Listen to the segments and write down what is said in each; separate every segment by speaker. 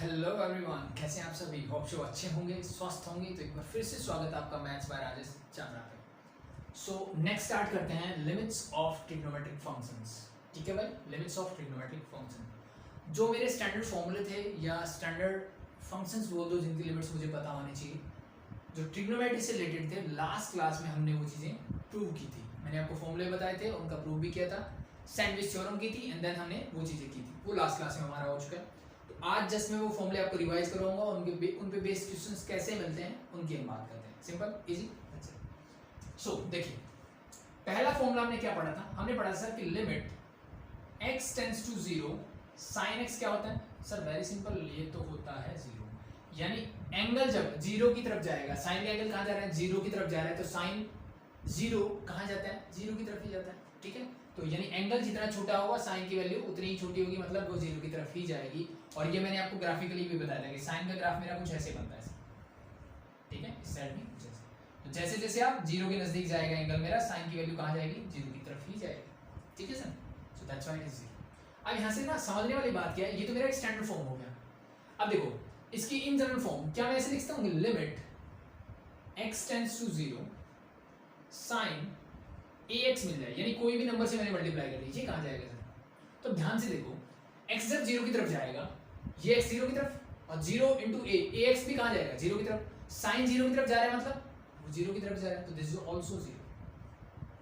Speaker 1: Hello everyone, कैसे हैं आप सभी। होप शो अच्छे होंगे, स्वस्थ होंगे। तो एक बार फिर से स्वागत है आपका मैथ्स बाय राजेश चावला पे। सो नेक्स्ट स्टार्ट करते हैं लिमिट्स ऑफ ट्रिग्नोमेट्रिक फंक्शंस। ठीक है भाई, लिमिट्स ऑफ ट्रिग्नोमेट्रिक फंक्शन जो मेरे स्टैंडर्ड फॉर्मूले थे या स्टैंडर्ड फंक्शंस बोल दो जिनकी लिमिट्स मुझे पता होनी चाहिए, जो ट्रिग्नोमेट्री से रिलेटेड थे। लास्ट क्लास में हमने वो चीज़ें प्रूव की थी। मैंने आपको फॉर्मूले बताए थे, उनका प्रूव भी किया था, सैंडविच थ्योरम की थी, एंड देन हमने वो चीज़ें की थी। वो लास्ट क्लास में हमारा हो चुका है। आज जस्ट मैं वो फॉर्मूले आपको रिवाइज करूंगा और उन पे बेस्ड क्वेश्चंस कैसे मिलते हैं उनकी हम बात करते हैं। Simple easy. सो देखिए, पहला फॉर्मूला हमने क्या पढ़ा था। हमने पढ़ा सर कि limit x tends to 0 sin x क्या होता है सर। वेरी सिंपल, ये तो होता है 0। यानी एंगल जब 0 की तरफ जाएगा, साइन का एंगल कहाँ जा रहा है, 0 की तरफ जा रहा है, तो साइन 0 कहाँ जाता है, 0 की तरफ ही जाता है। ठीक है, तो यानी एंगल जितना छोटा होगा साइन की वैल्यू उतनी ही छोटी होगी, मतलब वो 0 की तरफ ही जाएगी। और ये मैंने आपको ग्राफिकली भी बताया था कि साइन का ग्राफ मेरा कुछ ऐसे बनता है। ठीक है, इस साइड में कुछ ऐसे। तो जैसे जैसे आप 0 के नजदीक जाएगा एंगल मेरा, साइन की वैल्यू कहाँ जाएगी, 0 की तरफ ही जाएगी। ठीक है sir, so that's why it is 0। अब यहाँ से ना समझने वाली बात क्या है, ये तो मेरा एक स्टैंडर्ड फॉर्म हो गया। अब देखो इसकी इन जनरल फॉर्म क्या मैं ऐसे लिखता हूँ, limit x tends to 0 sine ax मिल जाए, यानी कोई भी नंबर से मैंने मल्टीप्लाई कर दी, ये कहाँ जाएगा सर। तो ध्यान से देखो, x जब 0 की तरफ जाएगा, ये x 0 की तरफ, और 0 इंटू ax भी कहाँ जाएगा, 0 की तरफ। साइन 0 की तरफ जा रहा है, मतलब वो 0 की तरफ जा रहा है, तो दिस इज आल्सो 0।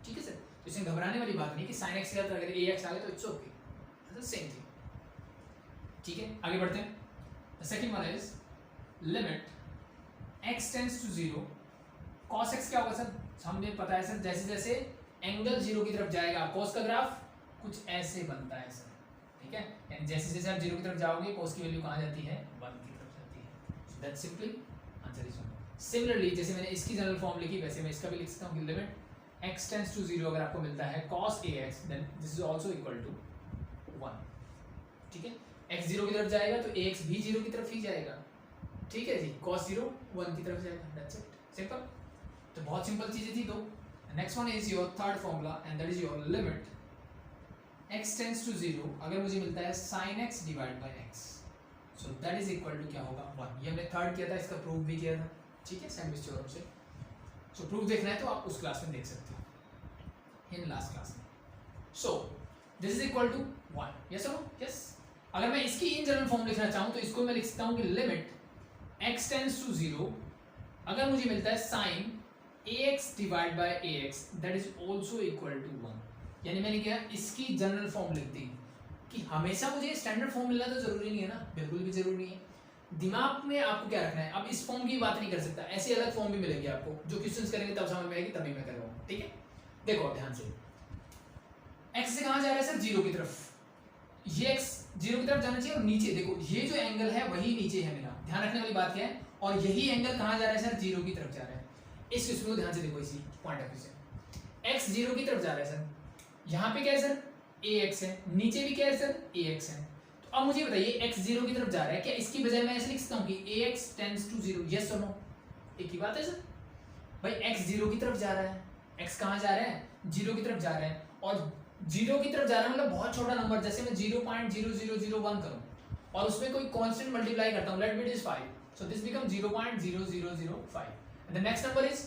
Speaker 1: ठीक है सर, तो इसमें घबराने वाली बात नहीं कि sin x के साथ अगर ax आ गया तो it's okay, that's the same thing. ठीक है, आगे बढ़ते हैं। The second one is limit x tends to 0 cos x क्या होगा सर। हमने पता है सर, जैसे जैसे एंगल 0 की तरफ जाएगा cos का ग्राफ कुछ ऐसे बनता है सर। ठीक है, यानी जैसे जैसे आप 0 की तरफ जाओगे cos की वैल्यू कहाँ जाती है, 1 की तरफ जाती है। So that's simply answer is 1। Similarly जैसे मैंने इसकी जनरल फॉर्म लिखी, वैसे मैं इसका भी लिख सकता हूँ कि लिमिट x टेंड्स टू 0 अगर आपको मिलता है cos ax, then this is also equal to 1। ठीक है, x 0 की तरफ जाएगा तो ax भी 0 की तरफ ही जाएगा। ठीक है जी, cos 0 1 की तरफ जाएगा, दैट्स इट, सिंपल। तो बहुत सिंपल चीजें थी दो। Next one is your third formula and that is your limit x tends to 0 अगर मुझे मिलता है sin x divide by x, so that is equal to क्या होगा, 1। ये हमने थर्ड किया था, इसका प्रूफ भी किया था। ठीक है, सैंडविच थ्योरम से। सो प्रूफ देखना है तो आप उस क्लास में देख सकते हो, इन लास्ट क्लास में। So this is equal to 1, yes और नो, यस। अगर मैं इसकी इन जनरल फॉर्म लिखना चाहूँ तो इसको मैं लिख सकता हूँ कि लिमिट x टेंड्स टू 0 अगर मुझे मिलता है sin ax divide by ax, that is also equal to 1। यानी मैंने क्या इसकी जनरल फॉर्म लिख दी कि हमेशा मुझे स्टैंडर्ड फॉर्म मिलना तो जरूरी नहीं है ना, बिल्कुल भी जरूरी नहीं है। दिमाग में आपको क्या रखना है, अब इस फॉर्म की बात नहीं कर सकता, ऐसी अलग फॉर्म भी मिलेगी आपको, जो क्वेश्चंस करेंगे तब समझ में आएगी, तभी मैं करवाऊंगा। ठीक है, देखो ध्यान से, x से कहाँ जा रहा है सर, 0 की तरफ। ये x 0 की तरफ जाना चाहिए, और नीचे देखो ये जो एंगल है वही नीचे है मेरा। ध्यान रखने वाली बात क्या है, और यही एंगल कहाँ जा रहा है सर, 0 की तरफ जा रहा है। इस क्वेश्चन को ध्यान से देखो, इसी पॉइंट ऑफ व्यू से x 0 की तरफ जा रहा है सर, यहाँ पे क्या है सर, ax है, नीचे भी क्या है सर, ax है। तो अब मुझे बताइए x 0 की तरफ जा रहा है, क्या इसकी बजाय मैं ऐसे लिख सकता हूँ कि ax टेंड्स टू 0, यस और नो, एक ही बात है सर। भाई x 0 की तरफ जा रहा है, x कहाँ जा रहा है, 0 की तरफ जा रहा है, और 0 की तरफ जा रहा है मतलब बहुत छोटा नंबर, जैसे मैं 0.0001 करूँ और उसमें कोई कांस्टेंट मल्टीप्लाई करता हूँ, let me this 5, so this become 0.0005। The next number is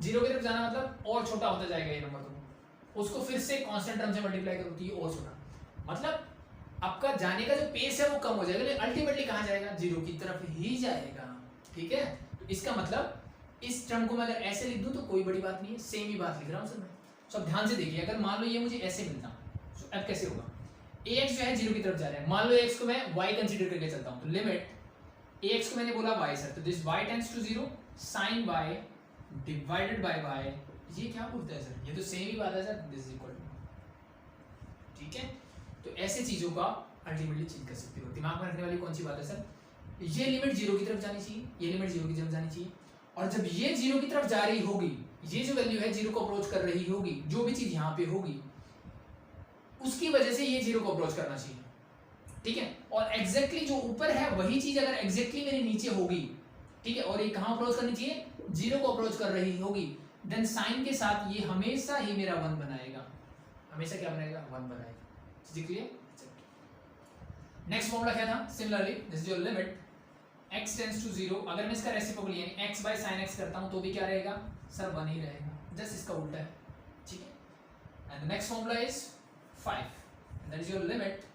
Speaker 1: 0 की तरफ जाना मतलब और छोटा होता जाएगा ये नंबर, तो उसको फिर से कांस्टेंट टर्म से मल्टीप्लाई करो तो ये और छोटा, मतलब आपका जाने का जो पेस है वो कम हो जाएगा, लेकिन अल्टीमेटली कहाँ जाएगा, 0 की तरफ ही जाएगा। ठीक है, तो इसका मतलब इस टर्म को मैं अगर ऐसे लिख दूं तो कोई बड़ी बात नहीं है, सेम ही बात लिख रहा हूँ सर मैं। सब ध्यान से देखिए, अगर मान लो ये मुझे ऐसे मिलता, तो अब कैसे होगा, ax जो है 0 की तरफ जा रहा है, मान लो x को मैं y कंसीडर करके चलता हूँ, तो लिमिट ax को मैंने बोला y सर, तो this y tends to 0 sin y divided by y, ये क्या बोलता है सर, ये तो सेम ही बात है sir, this is equal to. ठीक है, तो ऐसे चीजों का अल्टीमेटली चेंज कर सकते हो। दिमाग में रखने वाली कौन सी बात है सर, ये लिमिट 0 की तरफ जानी चाहिए, ये लिमिट 0 की तरफ जानी चाहिए, और जब ये 0 की तरफ जा रही होगी, ये जो वैल्यू है 0 को अप्रोच कर रही होगी, जो भी चीज यहाँ पे होगी उसकी वजह से ये 0 को अप्रोच करना चाहिए। ठीक है, और एग्जैक्टली जो ऊपर है वही चीज अगर एग्जैक्टली मेरे नीचे होगी, ठीक है, और ये कहाँ अप्रोच करनी चाहिए, 0 को अप्रोच कर रही होगी, देन साइन के साथ ये हमेशा ही मेरा 1 बनाएगा, हमेशा क्या बनाएगा, 1 बनाएगा। ठीक है, नेक्स्ट फॉर्मूला क्या था, similarly this is your limit x tends to 0, अगर मैं इसका रेसिप्रोकल यानी x बाय साइन x करता हूँ तो भी क्या रहेगा सर 1 ही रहेगा, जस्ट इसका उल्टा है, ठीक है। And the next formula is 5, that is your limit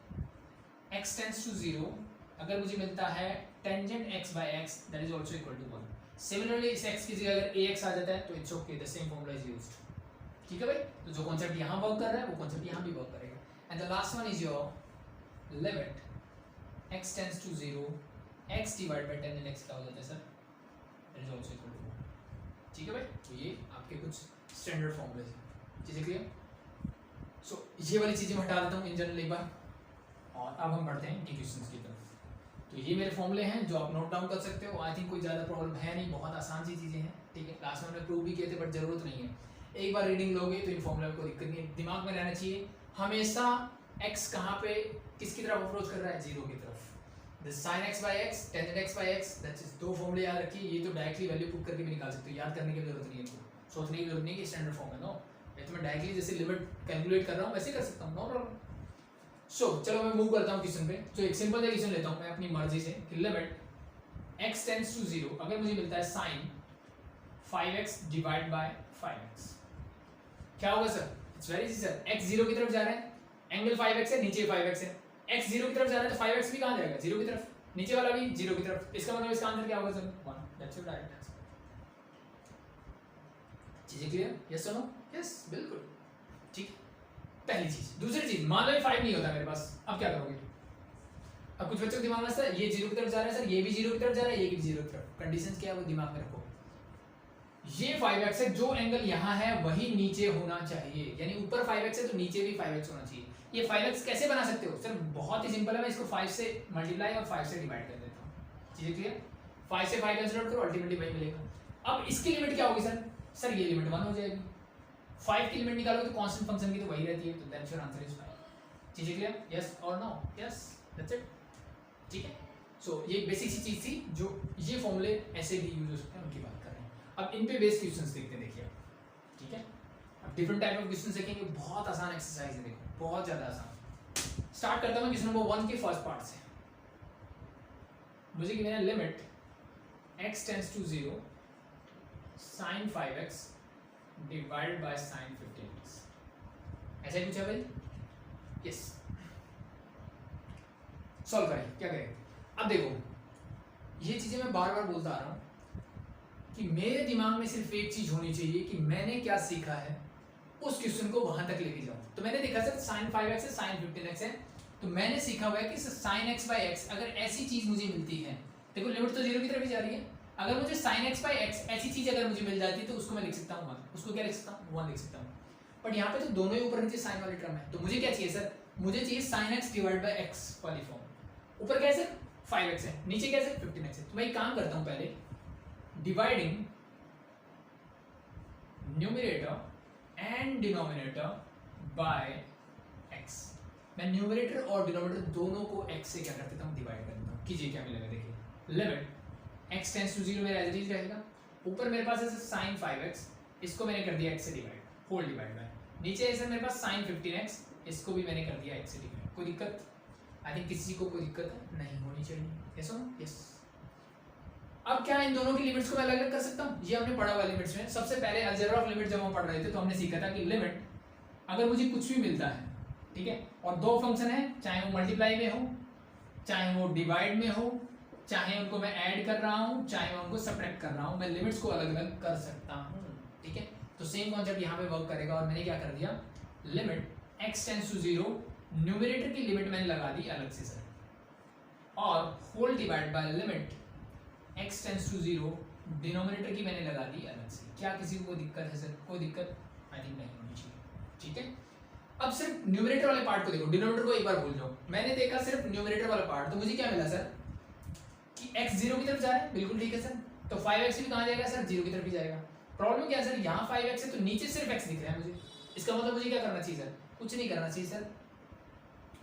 Speaker 1: x tends to 0, अगर मुझे मिलता है tangent x by x that is also equal to 1। Similarly इस x की जगह अगर ax आ जाता है तो it's okay, the same formula is used, ठीक है भाई। तो जो कॉन्सेप्ट यहाँ वर्क कर रहा है वो कॉन्सेप्ट यहाँ भी वर्क करेगा। And the last one is your limit x tends to 0, x divide by tangent x क्या हो जाता है sir, that is also equal to 1, ठीक है भाई। तो ये आपके कुछ स्टैंडर्ड फॉर्मूले हैं, चीजें क्लियर। सो ये वाली चीजें मैं हटा देता हूँ इन जनरल एक बार, और अब हम बढ़ते हैं इक्वेशंस की तरफ। तो ये मेरे फॉर्मूले हैं जो आप नोट डाउन कर सकते हो। आई थिंक कोई ज़्यादा प्रॉब्लम है नहीं, बहुत आसान सी चीज़ें हैं, ठीक है। क्लास में हमने प्रूव भी किए थे बट ज़रूरत नहीं है, एक बार रीडिंग लोगे तो इन फॉर्मूले में कोई दिक्कत नहीं है। दिमाग में रहना चाहिए हमेशा x कहाँ पे किसकी तरफ अप्रोच कर रहा है, 0 की तरफ। sin x by x, tangent x by x, that's is दो फॉर्मूले याद रखिए। ये तो डायरेक्टली वैल्यू पुट करके भी निकाल सकते हो, याद करने की जरूरत नहीं है, सोचने की जरूरत नहीं है कि स्टैंडर्ड फॉर्म है। नो, ये तो मैं डायरेक्टली जैसे लिमिट कैलकुलेट कर रहा हूँ वैसे कर सकता हूँ, नो प्रॉब्लम। सो चलो मैं मूव करता हूँ क्वेश्चन पे। तो एक सिंपल सा क्वेश्चन लेता हूँ मैं अपनी मर्जी से कि लिमिट x टेंड्स टू 0, अगर मुझे मिलता है sin 5x divide by 5x, क्या होगा sir, it's very easy sir. x 0 की तरफ जा रहा है, एंगल 5x है, नीचे 5x है, x 0 की तरफ जा रहा है तो 5x भी कहाँ जाएगा, 0 की तरफ, नीचे वाला भी 0 की तरफ, इसका मतलब इसका आंसर क्या होगा sir, 1, that's your direct answer. चीजें क्लियर, यस और नो, यस बिल्कुल, ठीक। पहली चीज। दूसरी चीज, मान लो ये 5 नहीं होता मेरे पास, अब क्या करोगे। अब कुछ बच्चों के दिमाग में सर ये 0 की तरफ जा रहा है, सर ये भी 0 की तरफ जा रहा है, ये भी 0 की तरफ, कंडीशंस क्या है वो दिमाग में रखो। ये 5x है, जो एंगल यहाँ है वही नीचे होना चाहिए, यानी ऊपर 5x है तो नीचे भी 5x होना चाहिए। ये 5x कैसे बना सकते हो सर, बहुत ही सिंपल है, मैं इसको 5 से मल्टीप्लाई और 5 से डिवाइड कर देता हूँ, चीजें क्लियर। 5 से 5 कैंसिल आउट करो, अल्टीमेटली वही मिलेगा। अब इसकी लिमिट क्या होगी सर ये लिमिट 1 हो जाएगी। 5 की लिमिट निकालोगे तो कांस्टेंट फंक्शन की तो वही रहती है, तो दैट्स योर आंसर इज 5। चीजें क्लियर, यस और नो, यस दैट्स इट, ठीक है। सो ये बेसिक सी चीज थी, जो ये फॉर्मूले ऐसे भी यूज हो सकते हैं, उनकी बात कर रहे हैं। अब इन पे बेस्ड क्वेश्चंस देखते हैं, देखिए ठीक है। अब डिफरेंट टाइप ऑफ क्वेश्चंस देखेंगे, बहुत आसान एक्सरसाइज है, देखो बहुत ज्यादा आसान। स्टार्ट करता हूं क्वेश्चन नंबर 1 के फर्स्ट पार्ट से। मुझे गिवन है limit x tends to 0 sin 5x divided by sin 15x, ऐसा ही पूछा भाई, यस। सॉल्व करें, क्या करें। अब देखो ये चीजें मैं बार बार बोलता आ रहा हूं कि मेरे दिमाग में सिर्फ एक चीज होनी चाहिए कि मैंने क्या सीखा है उस क्वेश्चन को वहां तक लेके जाऊं। तो मैंने देखा सर sin 5x है, sin 15x है, तो मैंने सीखा हुआ है कि sin x by x अगर ऐसी चीज मुझे मिलती है, देखो लिमिट तो 0 की तरफ ही जा रही है, अगर मुझे sin x by x ऐसी चीज अगर मुझे मिल जाती है तो उसको मैं लिख सकता हूँ 1, उसको क्या लिख सकता हूँ 1 लिख सकता हूँ। बट यहाँ पे तो दोनों ही ऊपर नीचे साइन वाली टर्म है, तो मुझे क्या चाहिए सर, मुझे चाहिए sin x divide by x वाली फॉर्म। ऊपर कैसे 5x है, नीचे कैसे 15x है, तो मैं एक काम करता हूँ, पहले dividing numerator and denominator by x, मैं न्यूमरेटर और डिनोमिनेटर दोनों को x से क्या कर देता हूँ, डिवाइड कर देता हूँ। कीजिए क्या मिलेगा, देखिए लिमिट x टेंड्स टू 0 मेरा एज इट इज रहेगा, ऊपर मेरे पास है sin 5x, इसको मैंने कर दिया x से डिवाइड, होल डिवाइड बाय, नीचे ऐसे मेरे पास sin 15x, इसको भी मैंने कर दिया x से डिवाइड। कोई दिक्कत, आई थिंक किसी को कोई दिक्कत नहीं होनी चाहिए, यस और नो, यस। अब क्या इन दोनों की लिमिट्स को मैं अलग अलग कर सकता हूँ, ये हमने पढ़ा हुआ लिमिट्स में। सबसे पहले अलजेब्रा ऑफ लिमिट जब हम पढ़ रहे थे तो हमने सीखा था कि लिमिट अगर मुझे कुछ भी मिलता है, ठीक है, और दो फंक्शन है, चाहे वो मल्टीप्लाई में हो, चाहे वो डिवाइड में हो, चाहे उनको मैं ऐड कर रहा हूँ, चाहे मैं उनको सब्ट्रैक्ट कर रहा हूँ, मैं लिमिट्स को अलग अलग कर सकता हूँ, ठीक है। तो सेम कॉन्सेप्ट यहाँ पे वर्क करेगा, और मैंने क्या कर दिया, limit x tends to 0, numerator की लिमिट मैंने लगा दी अलग से सर, और whole divide by limit x tends to 0, denominator की मैंने लगा दी अलग से। क्या किसी को कोई दिक्कत है सर, कोई दिक्कत आई थिंक नहीं होनी चाहिए, ठीक है। अब सिर्फ न्यूमरेटर वाले पार्ट को देखो, डिनोमिनेटर को एक बार भूल जाओ। मैंने देखा सिर्फ न्यूमरेटर वाला पार्ट, तो मुझे क्या मिला सर कि x 0 की तरफ जा रहा है, बिल्कुल ठीक है सर, तो 5x भी कहाँ जाएगा सर, 0 की तरफ ही जाएगा। प्रॉब्लम क्या है सर, यहाँ 5x है तो नीचे सिर्फ x दिख रहा है मुझे, इसका मतलब मुझे क्या करना चाहिए सर, कुछ नहीं करना चाहिए सर,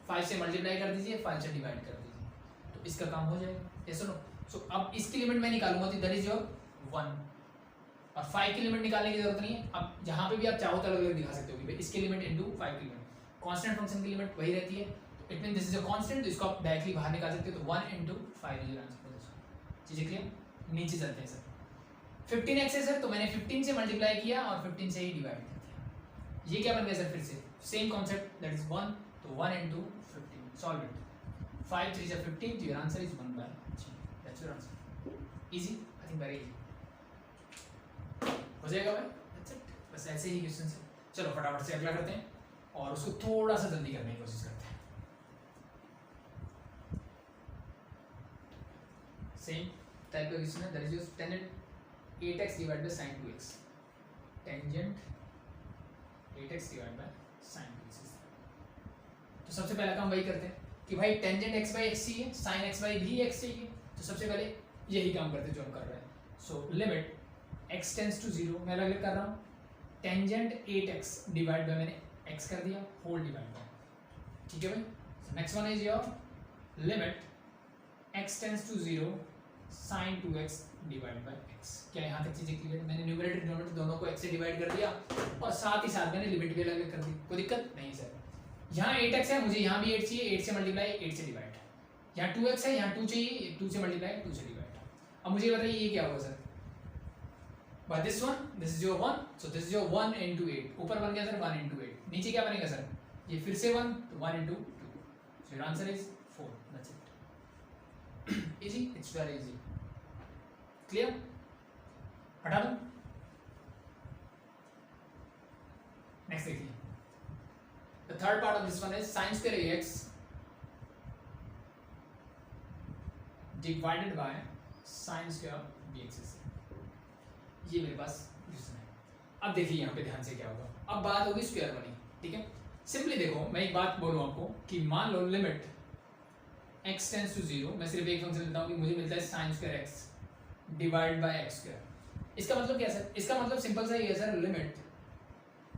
Speaker 1: 5 से मल्टीप्लाई कर दीजिए, 5 से डिवाइड कर दीजिए, तो इसका काम हो जाएगा, ये सुनो। सो अब इसकी लिमिट मैं निकालूंगा, तो दैट इज योर 1, और 5 की लिमिट निकालने की जरूरत नहीं है। अब यहाँ पे भी आप चाहो तो अलग अलग दिखा सकते हो कि भाई इसकी लिमिट इनटू 5 की लिमिट, कांस्टेंट फंक्शन की लिमिट वही रहती है, तो it mean this is a constant, तो इसको आप डायरेक्टली बाहर निकाल सकते हो, तो 1 × 5 is your answer for this one, चीजें क्लियर? नीचे चलते हैं सर। 15x है सर, तो मैंने 15 से मल्टीप्लाई किया और 15 से ही डिवाइड कर दिया। ये क्या बन गया सर? फिर से सेम कॉन्सेप्ट, दैट इज 1, तो 1 into 15, सॉल्व इट। 5 3 जा 15, तो your answer is 1/3, that's your answer. Easy, I think very easy हो जाएगा भाई, दैट्स इट। बस ऐसे ही क्वेश्चन है। चलो फटाफट से अगला करते हैं और उसको थोड़ा सा जल्दी करने की कोशिश करते हैं। सेम टाइप का क्वेश्चन है, that is your tangent 8x divide by sin 2x, tangent 8x divide by sin 2x। तो सबसे पहला काम वही करते हैं कि भाई टेंजेंट x बाय x चाहिए, sin x बाय भी x चाहिए, तो सबसे पहले यही काम करते हैं जो हम कर रहे हैं। So limit x tends to 0, मैं अलग अलग कर रहा हूँ, टेंजेंट 8x डिवाइड बाय मैंने x कर दिया होल डिवाइड बाय, ठीक है भाई। So next one is your limit x tends to 0 sin 2x divide by x। क्या यहाँ तक चीजें क्लियर? मैंने न्यूमरेटर डिनोमिनेटर दोनों को x से डिवाइड कर दिया और साथ ही साथ मैंने लिमिट भी अलग कर दी, कोई दिक्कत नहीं सर। यहाँ 8x है, मुझे यहाँ भी 8 चाहिए, 8 से मल्टीप्लाई 8 से डिवाइड। यहाँ 2x है, यहाँ 2 चाहिए, 2 से मल्टीप्लाई 2 से डिवाइड। अब मुझे बताइए ये क्या होगा sir? By this one, this is your 1, so this is your 1 into 8. ऊपर बन गया सर 1 into 8, नीचे क्या बनेगा सर? ये फिर से 1, तो 1 into 2. So your answer is 4. That's it. Easy? It's very easy. Clear? हटा दूँ? Next देखिए. The third part of this one is sin square ax divided by sin square bx. ये मेरे पास क्वेश्चन है। अब देखिए यहाँ पे ध्यान से क्या होगा। अब बात होगी स्क्वायर वाली, ठीक है। सिंपली देखो, मैं एक बात बोलूँ आपको कि मान लो लिमिट x टेंड्स टू 0, मैं सिर्फ एक फंक्शन लेता हूँ कि मुझे मिलता है sin square x divide by x square. इसका मतलब क्या सर? इसका मतलब सिंपल सा ही है sir, limit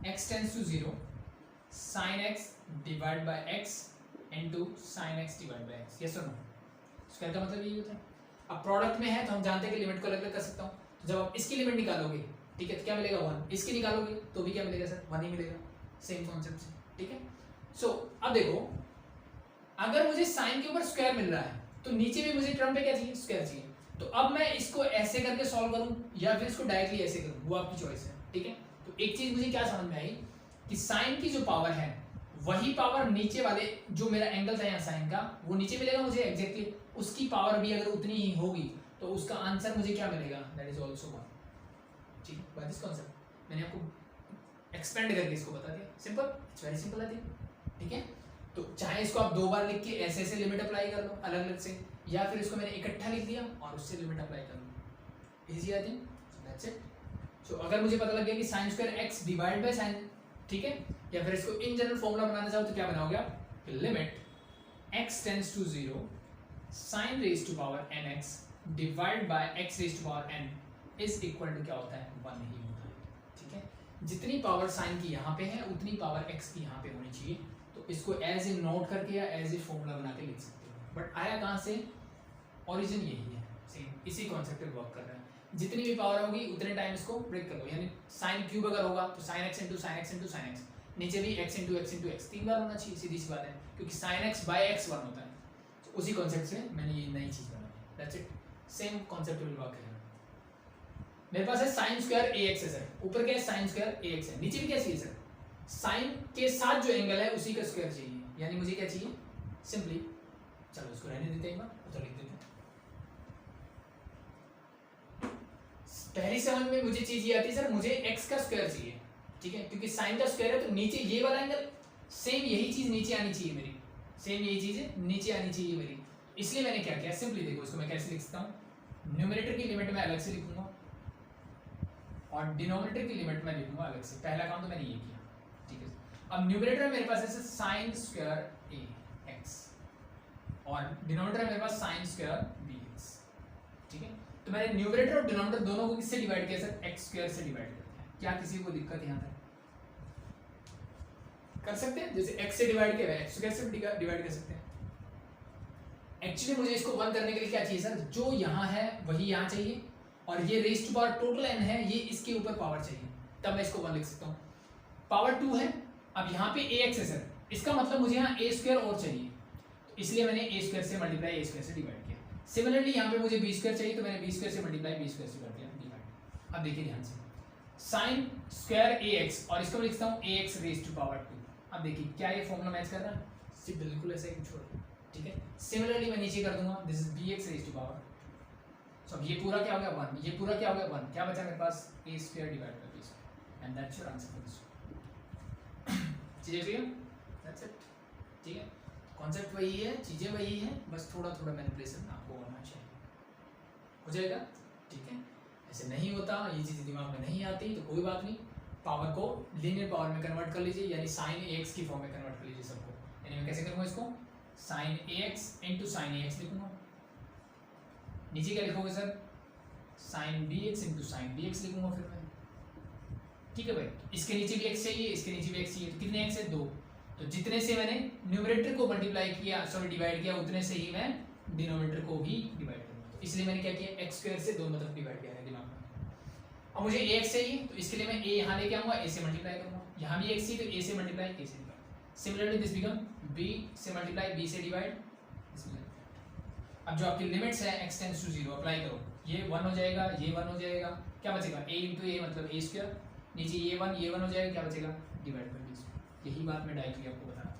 Speaker 1: x tends to 0 sin x divide by x into sin x divide by x। Yes और नो? स्क्वायर का मतलब यही होता है। अब प्रोडक्ट में है तो हम जानते हैं कि लिमिट को अलग अलग कर सकता हूँ। जब आप इसकी लिमिट निकालोगे, ठीक है, तो क्या मिलेगा? 1। इसकी निकालोगे तो भी क्या मिलेगा सर? 1 ही मिलेगा। सेम कॉन्सेप्ट से, ठीक है। सो अब देखो, अगर मुझे साइन के ऊपर स्क्वायर मिल रहा है तो नीचे भी मुझे टर्म पे क्या चाहिए? स्क्वायर चाहिए। तो अब मैं इसको ऐसे करके सॉल्व करूं या फिर इसको डायरेक्टली ऐसे करूं, वो आपकी चॉइस है, ठीक है। तो एक चीज मुझे क्या समझ में आई कि साइन की जो पावर है वही पावर नीचे वाले जो मेरा एंगल था यहाँ साइन का, वो नीचे मिलेगा मुझे एग्जैक्टली, उसकी पावर भी अगर उतनी ही होगी तो उसका आंसर मुझे क्या मिलेगा? That is also 1। ठीक, बाय दिस कांसेप्ट मैंने आपको एक्सपेंड करके इसको बता दिया। Simple, it's very simple I think, ठीक है। तो चाहे इसको आप 2 बार लिख के ऐसे ऐसे लिमिट अप्लाई कर लो अलग अलग से, या फिर इसको मैंने इकट्ठा लिख दिया और उससे लिमिट अप्लाई कर लो, easy I think. So that's it. So अगर मुझे पता लग गया कि sin square x divide by sin, ठीक है, या फिर इसको इन जनरल फॉर्मूला बनाना चाहो तो क्या बनाओगे आप? Limit x tends to 0 sin raise to power nx divide by x raise to power n is equal to क्या होता है? 1 ही होता है, ठीक है। जितनी पावर साइन की यहाँ पे है उतनी पावर x की यहाँ पे होनी चाहिए। तो इसको एज ए नोट करके या एज ए फॉर्मूला बना के लिख सकते हो। बट आया कहाँ से? ओरिजिन यही है, सेम इसी कॉन्सेप्ट पे वर्क कर रहा है। जितनी भी पावर होगी उतने टाइम इसको ब्रेक कर लो, यानी साइन क्यूब अगर होगा तो sin x into sine x into sine x, नीचे भी x into x into x 3 बार होना चाहिए, सीधी सी बात है, क्योंकि sin x बाय x 1 होता है। तो उसी कॉन्सेप्ट से मैंने ये नई चीज़ बनाई, that's it. Same concept will work है। मेरे पास है sin स्क्वायर ax है सर, ऊपर क्या है? sin स्क्वायर ax है, नीचे भी क्या चाहिए सर? साइन के साथ जो एंगल है उसी का स्क्वायर चाहिए, यानी मुझे क्या चाहिए? सिंपली, चलो इसको रहने देते हैं एक बार, तो लिख देते हैं। पहली समझ में मुझे चीज ये आती है सर, मुझे x का स्क्वायर चाहिए, ठीक है, क्योंकि साइन का स्क्वायर है तो नीचे ये वाला एंगल, सेम यही चीज नीचे आनी चाहिए मेरी, सेम यही चीज नीचे आनी चाहिए मेरी। इसलिए मैंने क्या किया? सिंपली देखो इसको मैं कैसे लिख सकता हूँ। न्यूमरेटर की लिमिट मैं अलग से लिखूंगा और डिनोमिनेटर की लिमिट मैं लिखूंगा अलग से। पहला काम तो मैंने ये किया, ठीक है। अब न्यूमरेटर मेरे पास है साइन स्क्वायर ax और डिनोमिनेटर मेरे पास साइन स्क्वायर bx, ठीक है। तो मैंने न्यूमरेटर और डिनोमिनेटर दोनों को किससे डिवाइड किया सर? x स्क्वायर से डिवाइड करते हैं। क्या किसी को दिक्कत यहाँ तक? कर सकते हैं, जैसे x से डिवाइड किया है x स्क्वायर से डिवाइड कर सकते हैं। एक्चुअली मुझे इसको 1 करने के लिए क्या चाहिए सर? जो यहाँ है वही यहाँ चाहिए और ये raise to power total n है, ये इसके ऊपर पावर चाहिए, तब मैं इसको 1 लिख सकता हूँ। पावर 2 है, अब यहाँ पे ax है सर, इसका मतलब मुझे यहाँ a स्क्वायर और चाहिए, तो इसलिए मैंने a स्क्वायर से मल्टीप्लाई a स्क्वायर से डिवाइड किया। सिमिलरली यहाँ पे मुझे बी स्क्वायर चाहिए, तो मैंने बी स्क्वायर से मल्टीप्लाई बी स्क्वायर से कर दिया डिवाइड। अब देखिए ध्यान से, साइन स्क्वायर ए एक्स और इसको मैं लिखता हूँ ए एक्स रेज टू पावर 2। अब देखिए क्या ये फॉर्मूला मैच कर रहा है? सिर्फ बिल्कुल ऐसे ही कुछ और, ठीक है। सिमिलरली मैं नीचे कर दूंगा, this is B X raise to power. So ये पूरा क्या हो गया 1, ये पूरा क्या हो गया 1, क्या बचा मेरे पास A square divide by B square, and that's your answer for this. चीजें क्लियर? दैट्स इट, ठीक है। कॉन्सेप्ट वही है, चीजें वही है, बस थोड़ा थोड़ा मैनिपुलेशन आपको होना चाहिए, हो जाएगा, ठीक है। ऐसे नहीं होता, ये चीज़ दिमाग में नहीं आती तो कोई बात नहीं, पावर को लीनियर पावर में कन्वर्ट कर लीजिए, यानी साइन ए एक्स की फॉर्म में कन्वर्ट कर लीजिए सबको। यानी मैं कैसे करूँगा इसको, sine a x into sine a x लिखूंगा। नीचे क्या लिखोगे sir, sine b x into sine b x लिखूंगा फिर मैं, ठीक है भाई। इसके नीचे भी एक्स चाहिए, इसके नीचे भी एक्स चाहिए, तो कितने एक्स है 2, तो जितने से मैंने न्यूमरेटर को मल्टीप्लाई किया, सॉरी डिवाइड किया, उतने से ही मैं डिनोमिनेटर को भी डिवाइड करूंगा। तो इसलिए मैंने क्या किया, एक्स स्क्वायर से दोनों तरफ डिवाइड किया है दिमाग में। अब मुझे ए एक्स चाहिए, तो इसके लिए मैं ए यहाँ लेके आऊंगा, ए से मल्टीप्लाई करूंगा, यहाँ भी एक्स चाहिए तो ए से मल्टीप्लाई ए से divide. Similarly this become b से मल्टीप्लाई बी से डिवाइड। अब जो आपकी लिमिट्स है x टेंड्स टू 0 अप्लाई करो, ये 1 हो जाएगा, ये 1 हो जाएगा, क्या बचेगा a इंटू ए मतलब a स्क्वायर, नीचे ये 1 हो जाएगा, क्या बचेगा डिवाइड बाय b। यही बात मैं डायरेक्टली आपको बता रहा था,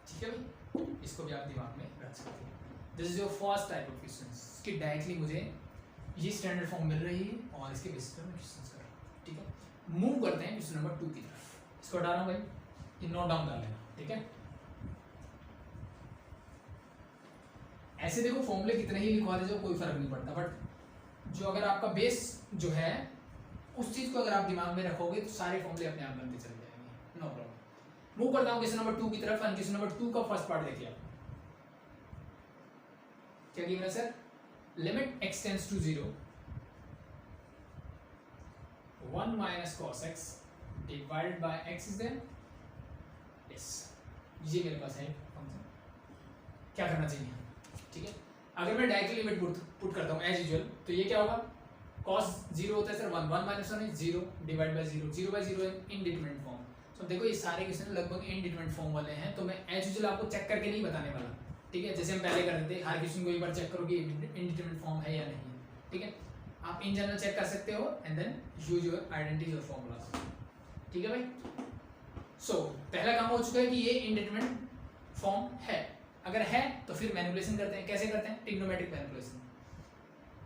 Speaker 1: ठीक है भाई। इसको भी आप दिमाग में रख सकते हैं। This is your first type of questions कि डायरेक्टली मुझे ये स्टैंडर्ड फॉर्म मिल रही है और इसके बेसिस पर मैं क्वेश्चंस कर रहा हूँ, ठीक है। मूव करते हैं क्वेश्चन नंबर 2 की तरफ। इसको हटा रहा हूँ भाई, ये नोट डाउन कर लेना, ठीक है। ऐसे देखो फॉर्मूले कितने ही लिखवा दे कोई फर्क नहीं पड़ता, बट जो अगर आपका बेस जो है उस चीज को अगर आप दिमाग में रखोगे तो सारे फॉर्मूले अपने आप बनते चले जाएंगे, नो प्रॉब्लम। मूव करता हूं क्वेश्चन नंबर 2 की तरफ। क्वेश्चन नंबर 2 का फर्स्ट पार्ट देखिए, क्या गिवन है sir, limit x tends to 0 1 minus cos x divided by x is there, yes ये मेरे पास है फंक्शन। क्या करना चाहिए, ठीक है। अगर मैं डायरेक्टली लिमिट पुट करता हूँ एज यूजुअल, तो ये क्या होगा, cos 0 होता है sir 1, 1 minus 1 is 0 divide by 0, 0 by 0 indeterminate form. तो देखो ये सारे क्वेश्चन लगभग इनडिटरमिनेट फॉर्म वाले हैं, तो मैं एज यूजुअल आपको चेक करके नहीं बताने वाला, ठीक है। जैसे हम पहले करते थे, हर क्वेश्चन को एक बार चेक करो कि इनडिटरमिनेट फॉर्म है या नहीं, ठीक है। आप इन जनरल चेक कर सकते हो and then use your identities और फॉर्मूलाज, ठीक है भाई। सो पहला काम हो चुका है कि ये इनडिटरमिनेट फॉर्म है। अगर है तो फिर मैनिपुलेशन करते हैं, कैसे करते हैं, ट्रिग्नोमेट्रिक मैनिपुलेशन।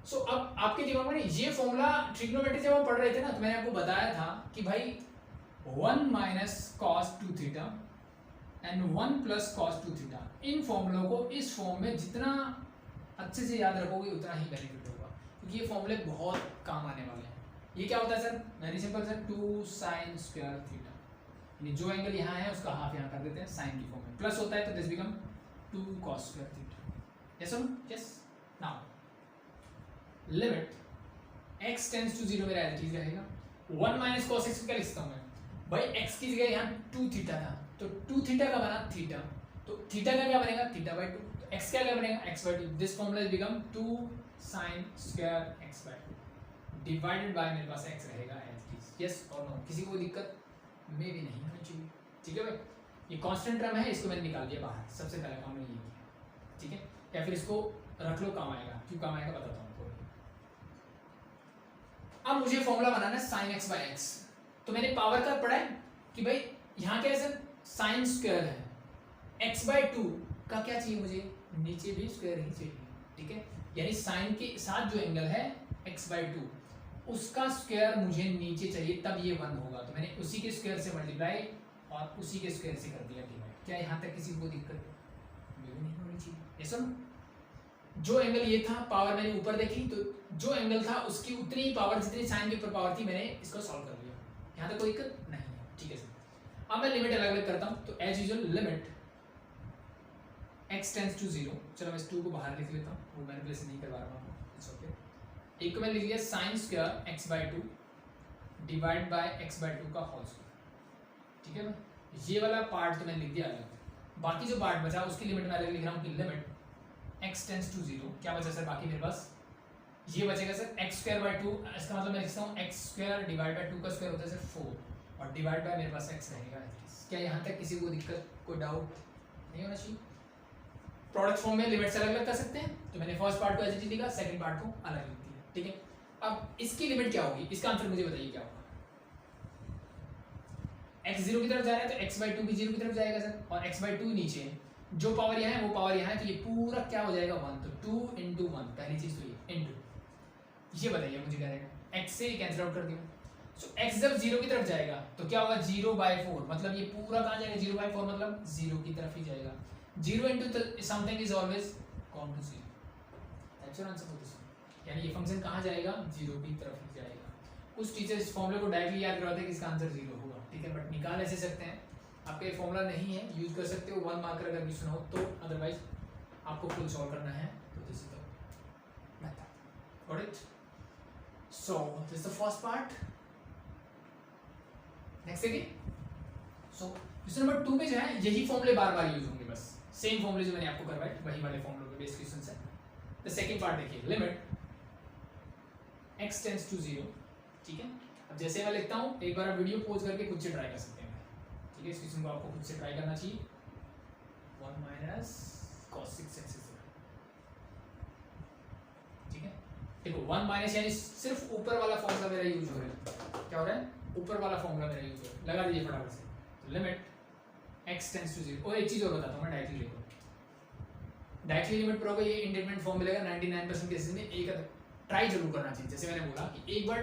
Speaker 1: सो अब आपके दिमाग में ये फॉर्मूला ट्रिग्नोमेट्री जब हम पढ़ रहे थे ना, तो मैंने आपको बताया था कि भाई 1 minus cos 2 theta and 1 plus cos 2 theta, इन फॉर्मूलों को इस फॉर्म में जितना अच्छे से याद रखोगे उतना ही बेनिफिट होगा, क्योंकि ये फॉर्मूले बहुत काम आने वाले हैं। ये क्या होता है sir, very simple sir, 2 sine square theta, जो एंगल यहाँ है उसका हाफ यहाँ कर देते हैं साइन की फॉर्म में, प्लस होता है तो this become 2 cos square theta, yes or no? Yes. Now limit x tends to 0 मेरा एज इट इज रहेगा, 1 माइनस cos x को क्या लिख सकता हूँ मैं भाई, x की जगह यहाँ 2 थीटा था, तो 2 थीटा का बना थीटा, तो थीटा का क्या बनेगा थीटा बाय 2, तो x का क्या बनेगा x by 2, this formula is become 2 sin square x by 2 divided by मेरे पास x रहेगा एज इट इज, यस और नो। किसी को दिक्कत में भी नहीं होनी चाहिए, ठीक है भाई। ये कांस्टेंट टर्म है, इसको मैंने निकाल दिया बाहर, सबसे पहला काम मैंने ये किया, ठीक है। या फिर इसको रख लो, काम आएगा, क्यों काम आएगा बताता हूँ आपको। अब मुझे फॉर्मूला बनाना है sin x बाय x, तो मैंने पावर का पढ़ा है कि भाई यहाँ क्या है सर, साइन स्क्वायर है, x बाय 2 का क्या चाहिए मुझे, नीचे भी स्क्वायर ही चाहिए, ठीक है। यानी साइन के साथ जो एंगल है x बाय 2 उसका स्क्वायर मुझे नीचे चाहिए, तब ये 1 होगा, तो मैंने उसी के स्क्वायर से मल्टीप्लाई और उसी के स्क्वायर से कर दिया डिवाइड। क्या यहाँ तक किसी को दिक्कत नहीं होनी चाहिए, ऐसा ना। जो एंगल ये था, पावर मैंने ऊपर देखी, तो जो एंगल था उसकी उतनी ही पावर जितनी साइन के ऊपर पावर थी, मैंने इसको सॉल्व कर लिया, यहाँ तक कोई दिक्कत नहीं है, ठीक है सर। अब मैं लिमिट अलग अलग करता हूँ, तो as usual limit x tends to 0, चलो मैं इस 2 को बाहर लिख लेता हूँ, वो मैनिपुलेशन नहीं करवा रहा हूँ, इट्स ओके। एक को मैं लिख लिया sine square x by 2 divide by x by 2 का होल स्क्वायर, ठीक है ना। ये वाला पार्ट तो मैंने लिख दिया अलग, बाकी जो पार्ट बचा उसकी लिमिट मैं अलग लिख रहा हूँ कि लिमिट x टेंड्स टू 0, क्या बचा सर बाकी मेरे पास, ये बचेगा सर x स्क्वायर बाय 2, इसका मतलब मैं लिखता हूँ x स्क्वायर डिवाइड बाय 2 का स्क्वायर होता है सर 4 और डिवाइड बाय मेरे पास x रहेगा। क्या यहाँ तक किसी को दिक्कत, कोई डाउट नहीं होना चाहिए, प्रोडक्ट फॉर्म में लिमिट्स अलग अलग कर सकते हैं, तो मैंने फर्स्ट पार्ट को एज इट इज लिखा, सेकंड पार्ट को अलग लिख दिया, ठीक है। अब इसकी लिमिट क्या होगी, इसका आंसर मुझे बताइए क्या होगा। x 0 की तरफ जा रहा है तो x by 2 भी 0 की तरफ जाएगा सर, और x by 2 नीचे है, जो पावर यहाँ है वो पावर यहाँ है, तो ये पूरा क्या हो जाएगा 1, तो 2 into 1, पहली चीज तो ये इनटू, ये बताइए मुझे क्या रहेगा, x से कैंसिल आउट कर दिया। सो x जब 0 की तरफ जाएगा तो क्या होगा 0/4, मतलब ये पूरा कहाँ जाएगा 0/4, मतलब 0 की तरफ ही जाएगा। 0 into something is always gone to 0, that's your answer for this one। यानी ये फंक्शन कहाँ जाएगा 0 की तरफ ही जाएगा। कुछ टीचर इस फॉर्मूले को डायरेक्टली याद करवाते हैं कि इसका आंसर 0 होगा, ठीक है, बट निकाल ऐसे सकते हैं, आपका ये फॉर्मूला नहीं है यूज कर सकते हो 1 मार्कर अगर क्वेश्चन हो तो, अदरवाइज आपको फुल सॉल्व करना है, तो this is the method, got it. So this is the first part. Next देखिए, सो क्वेश्चन नंबर 2 में जो है यही फॉर्मूले बार बार यूज होंगे, बस सेम फॉर्मूले जो मैंने आपको करवाए वही वाले फॉर्मूले पे बेस्ड क्वेश्चन है। द सेकंड पार्ट देखिए, लिमिट x टेंड्स टू 0, ठीक है। अब जैसे मैं लिखता हूँ, एक बार आप वीडियो पॉज करके खुद से ट्राई कर सकते हैं, ठीक है, इस क्वेश्चन को आपको खुद से ट्राई करना चाहिए। 1 minus cos 6x, ठीक है। देखो 1 माइनस यानी सिर्फ ऊपर वाला फॉर्मूला मेरा यूज हो रहा है, क्या हो रहा है, ऊपर वाला फॉर्मूला मेरा यूज हो रहा है, लगा दीजिए फटाफट से। तो लिमिट x टेंड्स टू 0, और एक चीज और बताता हूँ मैं, डायरेक्टली लिखो, डायरेक्टली लिमिट पर होगा ये इंडेटरमिनेट फॉर्म मिलेगा 99% केसेस में, एक ट्राई जरूर करना चाहिए। जैसे मैंने बोला कि एक बार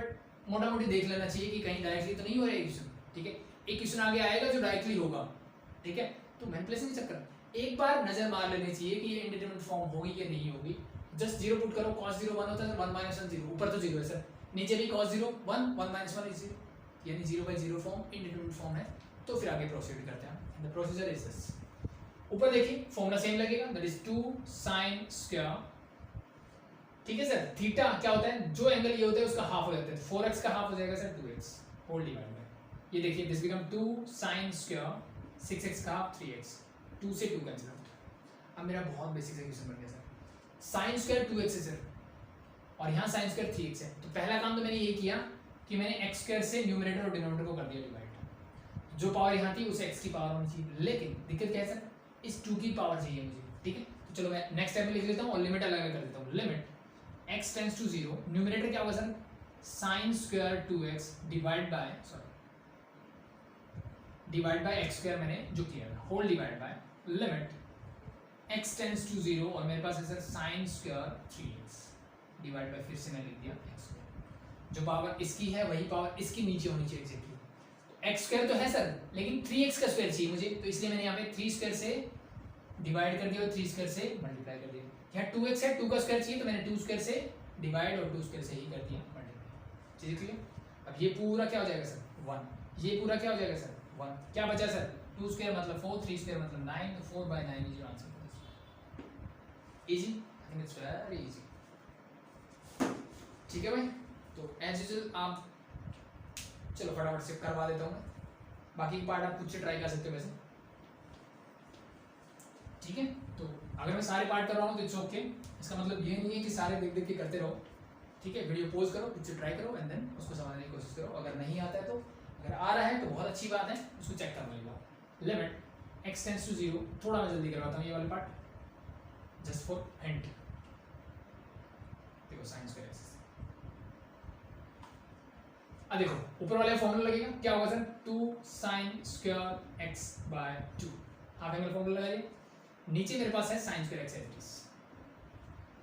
Speaker 1: मोटा मोटी देख लेना चाहिए कि कहीं डायरेक्टली तो नहीं हो रहा है क्वेश्चन, ठीक है। एक क्वेश्चन आगे आएगा जो डायरेक्टली होगा, ठीक है, तो मैनिपुलेशन के चक्कर एक बार नजर मार लेनी चाहिए कि ये इंडेटरमिनेट फॉर्म होगी या नहीं होगी। जस्ट 0 पुट करो, cos 0 1 होता है, 1 minus 1 0, ऊपर तो 0 है सर, नीचे भी cos 0 1, 1 minus 1 is 0, यानी 0/0 फॉर्म इंडेटरमिनेट फॉर्म है। तो फिर आगे प्रोसीड करते हैं, द प्रोसीजर इज दिस। ऊपर देखिए फॉर्मूला सेम लगेगा, दैट इज 2 sin स्क्वायर, ठीक है सर। थीटा क्या होता है, जो एंगल ये होता है उसका हाफ हो जाता है, 4x का हाफ हो जाएगा sir 2x whole divide bye, ये देखिए this become 2 sin square, 6x का हाफ 3x, 2 से 2 कैंसिल आउट। अब मेरा बहुत बेसिक सा क्वेश्चन बन गया सर, sin स्क्वायर 2x है सर, और यहाँ sin स्क्वायर 3x है, तो पहला काम तो मैंने ये किया कि मैंने x स्क्वायर से न्यूमरेटर और डिनोमिनेटर को कर दिया डिवाइड, जो पावर यहाँ थी उसे x की पावर होनी चाहिए, लेकिन दिक्कत क्या है सर, इस 2 की पावर चाहिए मुझे, ठीक है। तो चलो मैं नेक्स्ट स्टेप में लिख लेता हूँ और लिमिट अलग अलग कर देता हूँ। Limit x tends to 0, numerator क्या होगा sir, sin square 2x divide by, sorry divide by x square मैंने जो किया है, whole divide by limit x tends to 0, और मेरे पास है sir sin square 3x divide by, फिर से मैं लिख दिया x स्क्वायर, जो पावर इसकी है वही पावर इसकी नीचे होनी चाहिए एग्जैक्टली। एक्स स्क्वायर तो है सर, लेकिन 3x का स्क्वायर चाहिए मुझे, तो इसलिए मैंने यहाँ पे 3 स्क्वायर से डिवाइड कर दिया और 3 स्क्वायर से मल्टीप्लाई कर दिया। यहाँ 2x है, 2 का स्क्वायर चाहिए, तो मैंने 2 स्क्वायर से डिवाइड और 2 स्क्वायर से ही कर दिया मल्टीप्लाई। चीज़ क्लियर। अब ये पूरा क्या हो जाएगा सर 1, ये पूरा क्या हो जाएगा सर 1, क्या बचा सर 2 स्क्वायर मतलब 4, 3 स्क्वायर मतलब 9, तो 4/9 is your answer. Easy, I think it's very easy, ठीक है भाई। तो एज यूजुअल आप चलो फटाफट से करवा देता हूँ मैं, बाकी की पार्ट आप खुद से ट्राई कर सकते हो वैसे, ठीक है। तो अगर मैं सारे पार्ट कर रहा हूँ तो इट्स ओके, इसका मतलब ये नहीं है कि सारे देख देख के करते रहो, ठीक है। वीडियो पॉज करो, खुद से ट्राई करो एंड देन उसको समझने की कोशिश करो। अगर नहीं आता है तो, अगर आ रहा है तो बहुत अच्छी बात है, उसको चेक कर लीजिएगा। लिमिट x टेंड्स टू 0, थोड़ा मैं जल्दी करवाता हूँ ये वाला पार्ट जस्ट फॉर हिंट। देखो साइंस का देखो ऊपर वाले फॉर्मूला लगेगा, क्या होगा sir 2 sin square x by 2, half angle formula लगाइए। नीचे मेरे पास है sin square x as,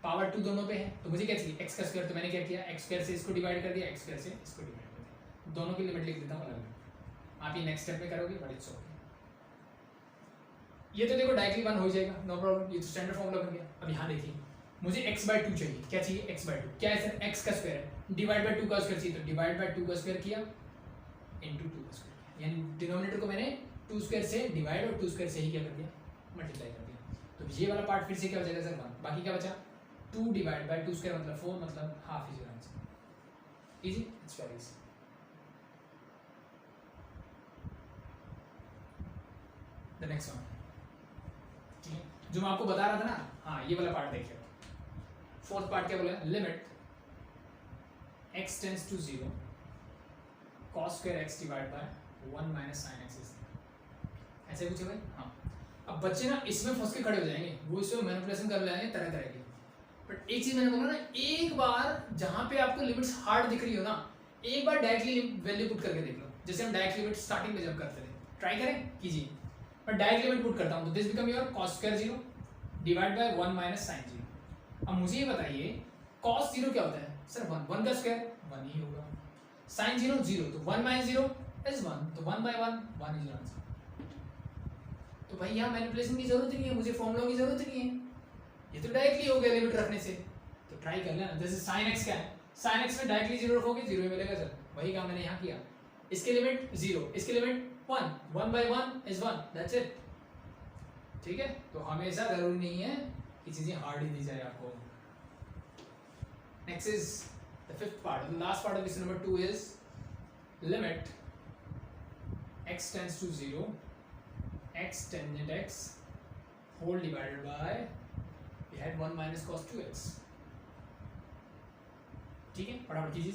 Speaker 1: power 2 दोनों पे है, तो मुझे क्या चाहिए x का स्क्वायर, तो मैंने क्या किया x स्क्वायर से इसको डिवाइड कर दिया, x स्क्वायर से इसको डिवाइड कर दिया, दोनों की लिमिट लिख देता हूँ अलग अलग। आप ये नेक्स्ट स्टेप में करोगे बट इट्स ओके। ये तो देखो डायरेक्टली 1 हो जाएगा, नो प्रॉब्लम, ये तो स्टैंडर्ड फॉर्मूला बन गया। अब यहाँ देखिए मुझे x/2 चाहिए, क्या चाहिए x/2, क्या है सर x का स्क्वायर है, डिवाइड बाय 2 का स्क्वायर चाहिए, तो डिवाइड बाय 2 का स्क्वायर किया इनटू 2 का स्क्वायर, यानी डिनोमिनेटर को मैंने 2 स्क्वायर से डिवाइड और 2 स्क्वायर से ही क्या कर दिया मल्टीप्लाई कर दिया। तो ये वाला पार्ट फिर से क्या हो जाएगा सर 1, बाकी क्या बचा 2 डिवाइड बाय 2 स्क्वायर मतलब 4, मतलब half is your answer. Easy, it's very easy. The next one, ठीक है, जो मैं आपको बता रहा था ना, हाँ ये वाला पार्ट देखिए। फोर्थ पार्ट क्या बोला, limit x tends to 0, cos square x divide by 1 minus sin x, ऐसे पूछे भाई। हाँ अब बच्चे ना इसमें फंस के खड़े हो जाएंगे, वो इसमें मैनिपुलेशन कर लाएंगे तरह तरह की। बट एक चीज मैंने बोला ना, एक बार जहाँ पे आपको लिमिट्स हार्ड दिख रही हो ना, एक बार डायरेक्टली वैल्यू पुट करके देख लो। जैसे हम डायरेक्ट लिमिट स्टार्टिंग में जब करते थे, ट्राई करें, कीजिए। मैं डायरेक्ट लिमिट पुट करता हूँ तो this become your cos square 0 divide by 1 minus sin 0। अब मुझे ये बताइए cos 0 क्या होता है? सर 1 का स्क्वायर 1 ही होगा, sin 0 0, तो 1 माइनस 0 इज 1, तो 1 बाय 1 1 इज आंसर। तो भाई यहाँ मैनिपुलेशन की जरूरत नहीं है, मुझे फॉर्मूला की जरूरत नहीं है, ये तो डायरेक्टली हो गया लिमिट रखने से। तो ट्राई कर लेना। जैसे sin x क्या है, sin x में डायरेक्टली 0 रखोगे 0 ही मिलेगा सर, वही काम मैंने यहाँ किया। इसके लिमिट 0, इसके limit 1, 1 by 1 is 1, that's it. ठीक है, तो हमेशा जरूरी नहीं है कि चीजें हार्ड ही दी जाए आपको। Next is the fifth part, the last part of question number 2 is limit x tends to 0 x tangent x whole divided by we had 1 minus cos 2x। ठीक है, फटाफट कीजिए।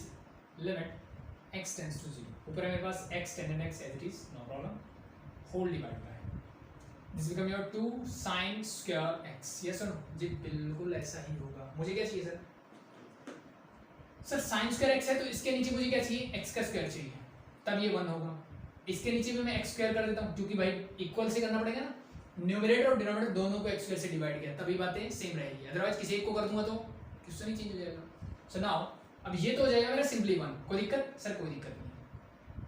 Speaker 1: लिमिट x टेंड्स टू 0, ऊपर है मेरे पास x tangent x as it is, no problem, whole divided by this become your 2 sin square x। yes or no? जी बिल्कुल ऐसा ही होगा। मुझे क्या चाहिए sir? Sir sin square x है तो इसके नीचे मुझे क्या चाहिए? x का स्क्वायर चाहिए, तब ये 1 होगा। इसके नीचे भी मैं x स्क्वायर कर देता हूँ, क्योंकि भाई इक्वल से करना पड़ेगा ना, न्यूमरेटर और डिनोमिनेटर दोनों को x स्क्वायर से डिवाइड किया, तभी बातें सेम रहेगी। अदरवाइज किसी एक को कर दूंगा तो क्वेश्चन ही चेंज हो जाएगा। सो नाउ अब ये तो हो जाएगा मेरा सिंपली 1, कोई दिक्कत? सर कोई दिक्कत नहीं है।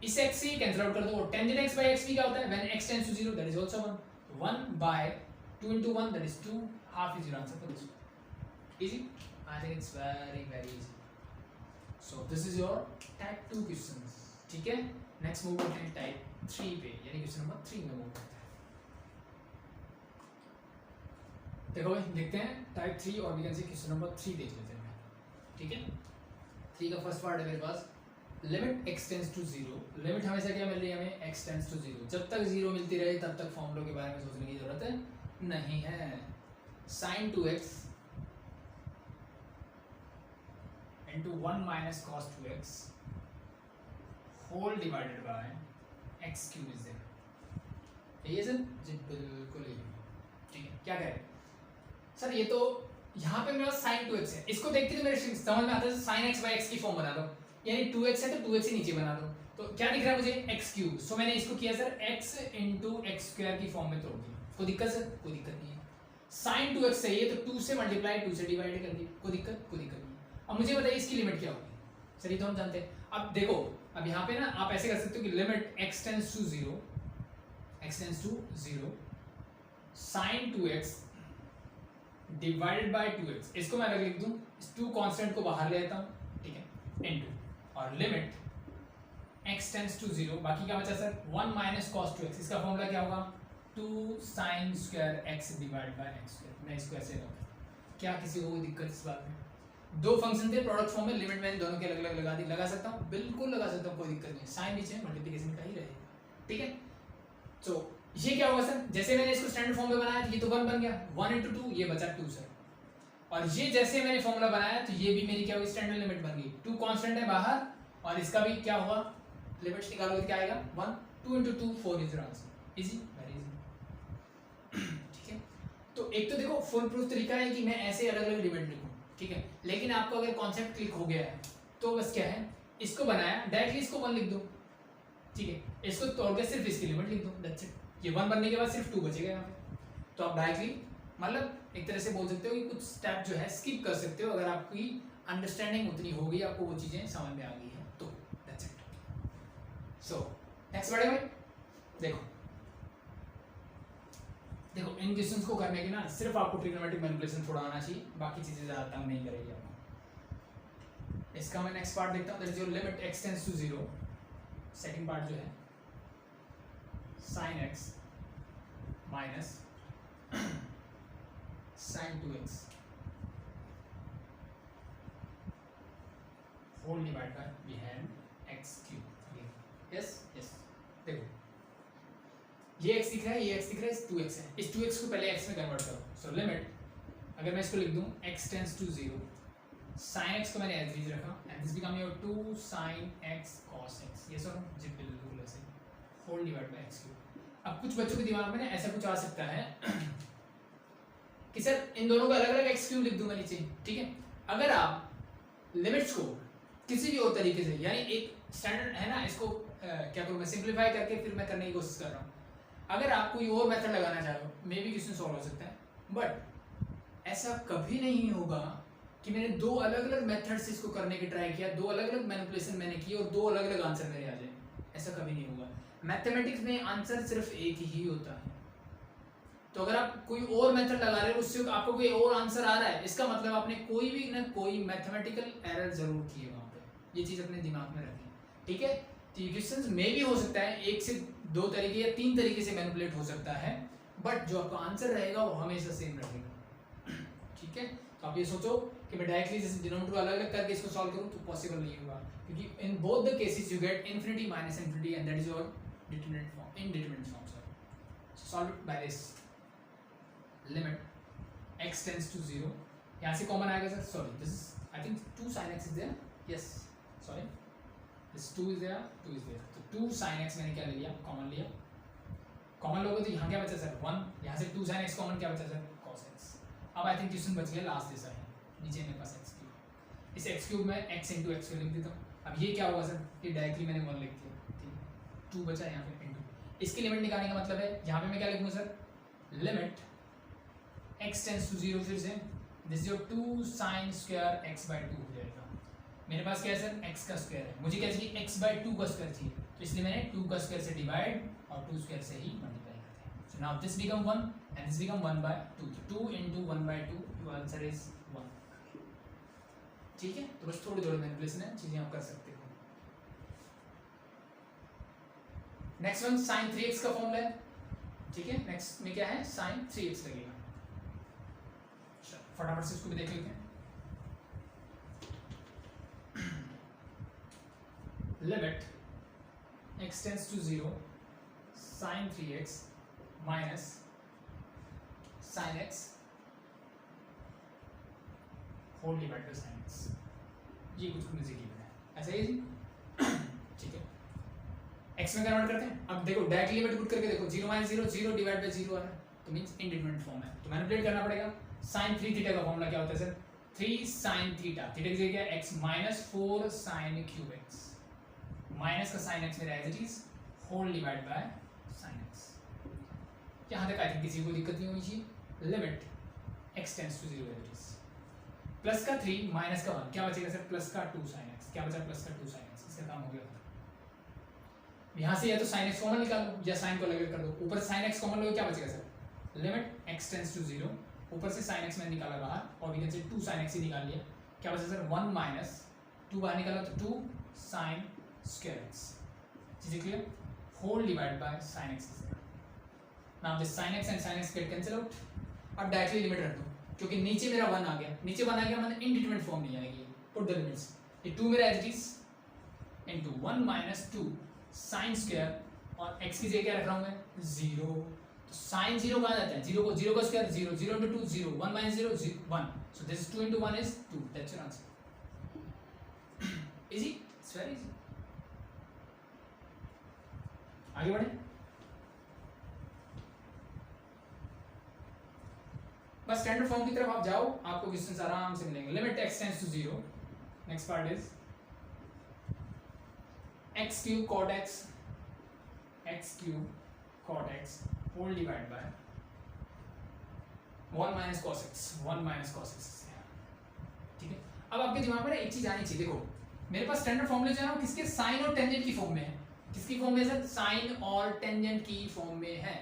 Speaker 1: इस x से कैंसिल आउट कर दो। टेंजेंट x बाय x भी क्या होता है? When x tends to 0 that is also 1, 1 by 2 into 1 that is 2, half is your answer for this one। easy, I think it's very easy। so this is your type 2 questions। ठीक है, next move करते हैं type 3 पे, यानी question number 3 में move करते हैं। देखो भाई देखते हैं टाइप 3 और we can see question number 3 देख लेते हैं। ठीक है, 3 का फर्स्ट पार्ट है मेरे पास, limit x tends to 0। Limit हमेशा क्या मिल रही है हमें? x tends to 0। जब तक 0 मिलती रहे तब तक फॉर्मूलों के बारे में सोचने की जरूरत है नहीं है। sin 2x into 1 minus cos 2x whole divided by x cube is there। ये सर जी बिल्कुल ही। ठीक है, क्या करें सर? ये तो यहाँ पे मेरा sin 2x है, इसको देख के तो मेरे समझ में आता है sin x by x की फॉर्म बना दो, यानी 2x है तो 2x ही नीचे बना दो, तो क्या दिख रहा है मुझे? x cube. सो मैंने इसको किया sir x into x square की फॉर्म में तोड़ दिया। कोई दिक्कत सर? कोई दिक्कत नहीं है। sin 2x चाहिए तो 2 से मल्टीप्लाई 2 से डिवाइड कर दी, कोई दिक्कत? कोई दिक्कत नहीं। अब मुझे बताइए इसकी लिमिट क्या होगी? सर ये तो हम जानते हैं। अब देखो, अब यहाँ पे ना आप ऐसे कर सकते हो कि limit x tends to 0 sin 2x divided by 2x। इसको मैं अगर लिख दूं, इस 2 कांस्टेंट को बाहर ले लेता हूं, ठीक है, इनटू और लिमिट x टेंड्स टू 0, बाकी क्या बचा सर? 1 minus cos 2x। इसका फॉर्मूला क्या होगा? 2 sin square x divided by x square. मैं इसको ऐसे रखता हूं, क्या किसी को कोई दिक्कत इस बात में? दो फंक्शन थे प्रोडक्ट फॉर्म में, लिमिट मैंने दोनों के अलग अलग लगा दी, लगा सकता हूँ, बिल्कुल लगा सकता हूँ, कोई दिक्कत नहीं। साइन नीचे मल्टीप्लिकेशन का ही रहेगा। ठीक है, तो ये क्या होगा सर? जैसे मैंने इसको स्टैंडर्ड फॉर्म में बनाया, ये तो 1 बन गया, 1 into 2, ये बचा 2 सर। और ये जैसे मैंने फॉर्मूला बनाया तो ये भी मेरी क्या होगी? स्टैंडर्ड लिमिट बन गई। 2 कांस्टेंट है बाहर, और इसका भी क्या होगा? लिमिट्स निकालोगे तो क्या आएगा? 1, 2 into 2 4 is your answer. Easy, very easy. ठीक है, तो एक तो देखो फुल प्रूफ तरीका है कि मैं ऐसे अलग अलग लिमिट लिखूं, ठीक है, लेकिन आपको अगर कॉन्सेप्ट क्लिक हो गया है तो बस क्या है, इसको बनाया डायरेक्टली इसको 1 लिख दो, ठीक है, इसको तोड़ के सिर्फ इसकी लिमिट लिख दो, दैट्स इट। ये 1 बनने के बाद सिर्फ 2 बचेगा यहाँ पे, तो आप डायरेक्टली मतलब एक तरह से बोल सकते हो कि कुछ स्टेप जो है स्किप कर सकते हो, अगर आपकी अंडरस्टैंडिंग उतनी होगी, आपको वो चीजें समझ में आ गई है तो दैट्स इट। सो नेक्स्ट बढ़े भाई, देखो इन क्वेश्चंस को करने के ना सिर्फ आपको ट्रिग्नोमेट्रिक मैनिपुलेशन थोड़ा आना चाहिए, बाकी चीजें ज्यादा तंग नहीं करेगी आपको। इसका मैं नेक्स्ट पार्ट देखता हूं, that is your limit x tends to 0। Second part जो है sin x minus sin 2x whole divide by we have x cube. Yes yes, देखो ये x दिख रहा है, ये x दिख रहा है, इस 2x है, इस 2x को पहले x में कन्वर्ट करो। सो लिमिट अगर मैं इसको लिख दूं x tends to 0, sin x को मैंने एज इट रखा, and this become your 2 sin x cos x। ये सर जी बिल्कुल ऐसे whole divide by x cube. अब कुछ बच्चों के दिमाग में ना ऐसा कुछ आ सकता है कि सर इन दोनों को अलग अलग एक्स क्यूब लिख दूंगा नीचे, ठीक है। अगर आप लिमिट्स को किसी भी और तरीके से, यानी एक स्टैंडर्ड है ना, इसको क्या करूँ मैं, सिंप्लीफाई करके फिर मैं करने की कोशिश कर रहा हूँ। अगर आप कोई और मेथड लगाना चाह रहे हो, मे बी किसी सॉल्व हो सकता है, बट ऐसा कभी नहीं होगा कि मैंने दो अलग अलग मेथड से इसको करने की ट्राई किया, दो अलग अलग मैनिपुलेशन मैंने की और दो अलग अलग आंसर मेरे आ जाए। ऐसा कभी नहीं होगा। मैथमेटिक्स में आंसर सिर्फ एक ही होता है। तो अगर आप कोई और मेथड लगा रहे हो, उससे आपको कोई और आंसर आ रहा है, इसका मतलब आपने कोई भी ना कोई मैथमेटिकल एरर जरूर की है वहाँ पे। ये चीज़ अपने दिमाग में रखें, ठीक है। तो ये क्वेश्चंस में भी हो सकता है एक से दो तरीके या तीन तरीके से मैनिपुलेट हो सकता है, बट जो आपका आंसर रहेगा वो हमेशा सेम रहेगा, ठीक है। तो आप ये सोचो कि मैं डायरेक्टली जैसे डिनोमिनेटर अलग अलग करके इसको सॉल्व करूँ तो पॉसिबल नहीं होगा, क्योंकि in both the cases you get infinity minus infinity and that is your determinant form, indeterminate form. So solve it by this limit x tends to 0, यहाँ से कॉमन आएगा sir, sorry this is I think 2 sin x is there, yes sorry this 2 is there, 2 is there, तो 2 sin x मैंने क्या ले लिया, common लिया। Common लोगे तो यहाँ क्या बचा सर 1, यहाँ से 2 sin x कॉमन क्या बचा सर cos x। अब आई थिंक क्वेश्चन बच गया लास्ट जैसा है, नीचे मेरे पास x क्यूब, इस x क्यूब में x इंटू एक्स लिख देता हूँ। अब ये क्या होगा सर, ये डायरेक्टली मैंने 1 लिख दिया, ठीक है। 2 बचा यहाँ पे इंटू, इसकी लिमिट निकालने का मतलब है यहाँ पे मैं क्या लिखूँगा sir, limit x tends to 0, फिर से this is your 2 sin square x by 2 हो जाएगा। मेरे पास क्या है सर x का स्क्वायर है, मुझे क्या चाहिए x बाय 2 का स्क्वायर चाहिए, तो इसलिए मैंने 2 का स्क्वायर से डिवाइड और 2 स्क्वायर से ही मल्टीप्लाई करते हैं। So now this become 1 and this become 1 by 2, तो 2 into 1 by 2, your answer is 1, ठीक है। तो बस थोड़ी थोड़ी मैनिपुलेशन है, चीजें आप कर सकते हो। नेक्स्ट वन sin 3x का फॉर्मूला है, ठीक है। नेक्स्ट में क्या है, sin 3x लगेगा। फटाफट से इसको भी देख लेते हैं। Limit x tends to 0 sin 3x minus sin x whole divide by sin x, ये कुछ मुझे गिवन है, ऐसा ही जी, ठीक है। x में कन्वर्ट करते हैं। अब देखो डायरेक्टली लिमिट पुट करके देखो, 0 माइनस 0 0 डिवाइड बाय 0 आ रहा है, तो मींस इंडिटरमिनेंट फॉर्म है, तो मैनिपुलेट करना पड़ेगा। sin 3 थीटा का फॉर्मूला क्या होता है सर, 3 sin थीटा, थीटा की जगह क्या है x minus 4 sin cube x, minus का sin x मेरा as it is whole divide by sin x। यहाँ तक आई थिंक किसी को दिक्कत नहीं होनी चाहिए। Limit x tends to 0 as it is, plus का 3 माइनस का 1, क्या बचेगा सर, प्लस का 2 sin x, क्या बचा प्लस का 2 sin x, इसका काम हो गया। यहाँ से या तो sin x कॉमन निकाल लो या sin को अलग कर दो, ऊपर sin x कॉमन लो, क्या बचेगा sir, limit x tends to 0, ऊपर से sin x मैंने निकाला बाहर और we can say 2 sin x ही निकाल लिया, क्या बचा सर 1 माइनस 2 बाहर निकाला तो 2 sin स्क्वायर x, चीजें clear, whole divide by sin x। Now this sin x and sin x get cancel out. अब डायरेक्टली लिमिट रख दो, क्योंकि नीचे मेरा 1 आ गया, नीचे 1 आ गया मतलब इंडिटरमिनेंट फॉर्म नहीं आएगी, पुट द लिमिट्स, ये 2 मेरा as it is into 1 minus 2 sin square और x की जगह क्या रख रहा हूं मैं 0, sin 0 कहाँ जाता है, 0 का square 0, 0 into 2 0, 1 minus 0 1, so this is 2 into 1 is 2, that's your answer। easy, it's very easy। आगे बढ़े, बस स्टैंडर्ड फॉर्म की तरफ आप जाओ, आपको क्वेश्चंस आराम से मिलेंगे। Limit x tends to 0, next part is x cube cot x, x cube cot x whole divide by 1 minus cos x, 1 minus cos x, ठीक है। अब आपके दिमाग में ना एक चीज आनी चाहिए, देखो मेरे पास स्टैंडर्ड फॉर्मूले जो है किसके, साइन और टेंजेंट की फॉर्म में है, किसकी फॉर्म में सर, साइन और टेंजेंट की फॉर्म में है,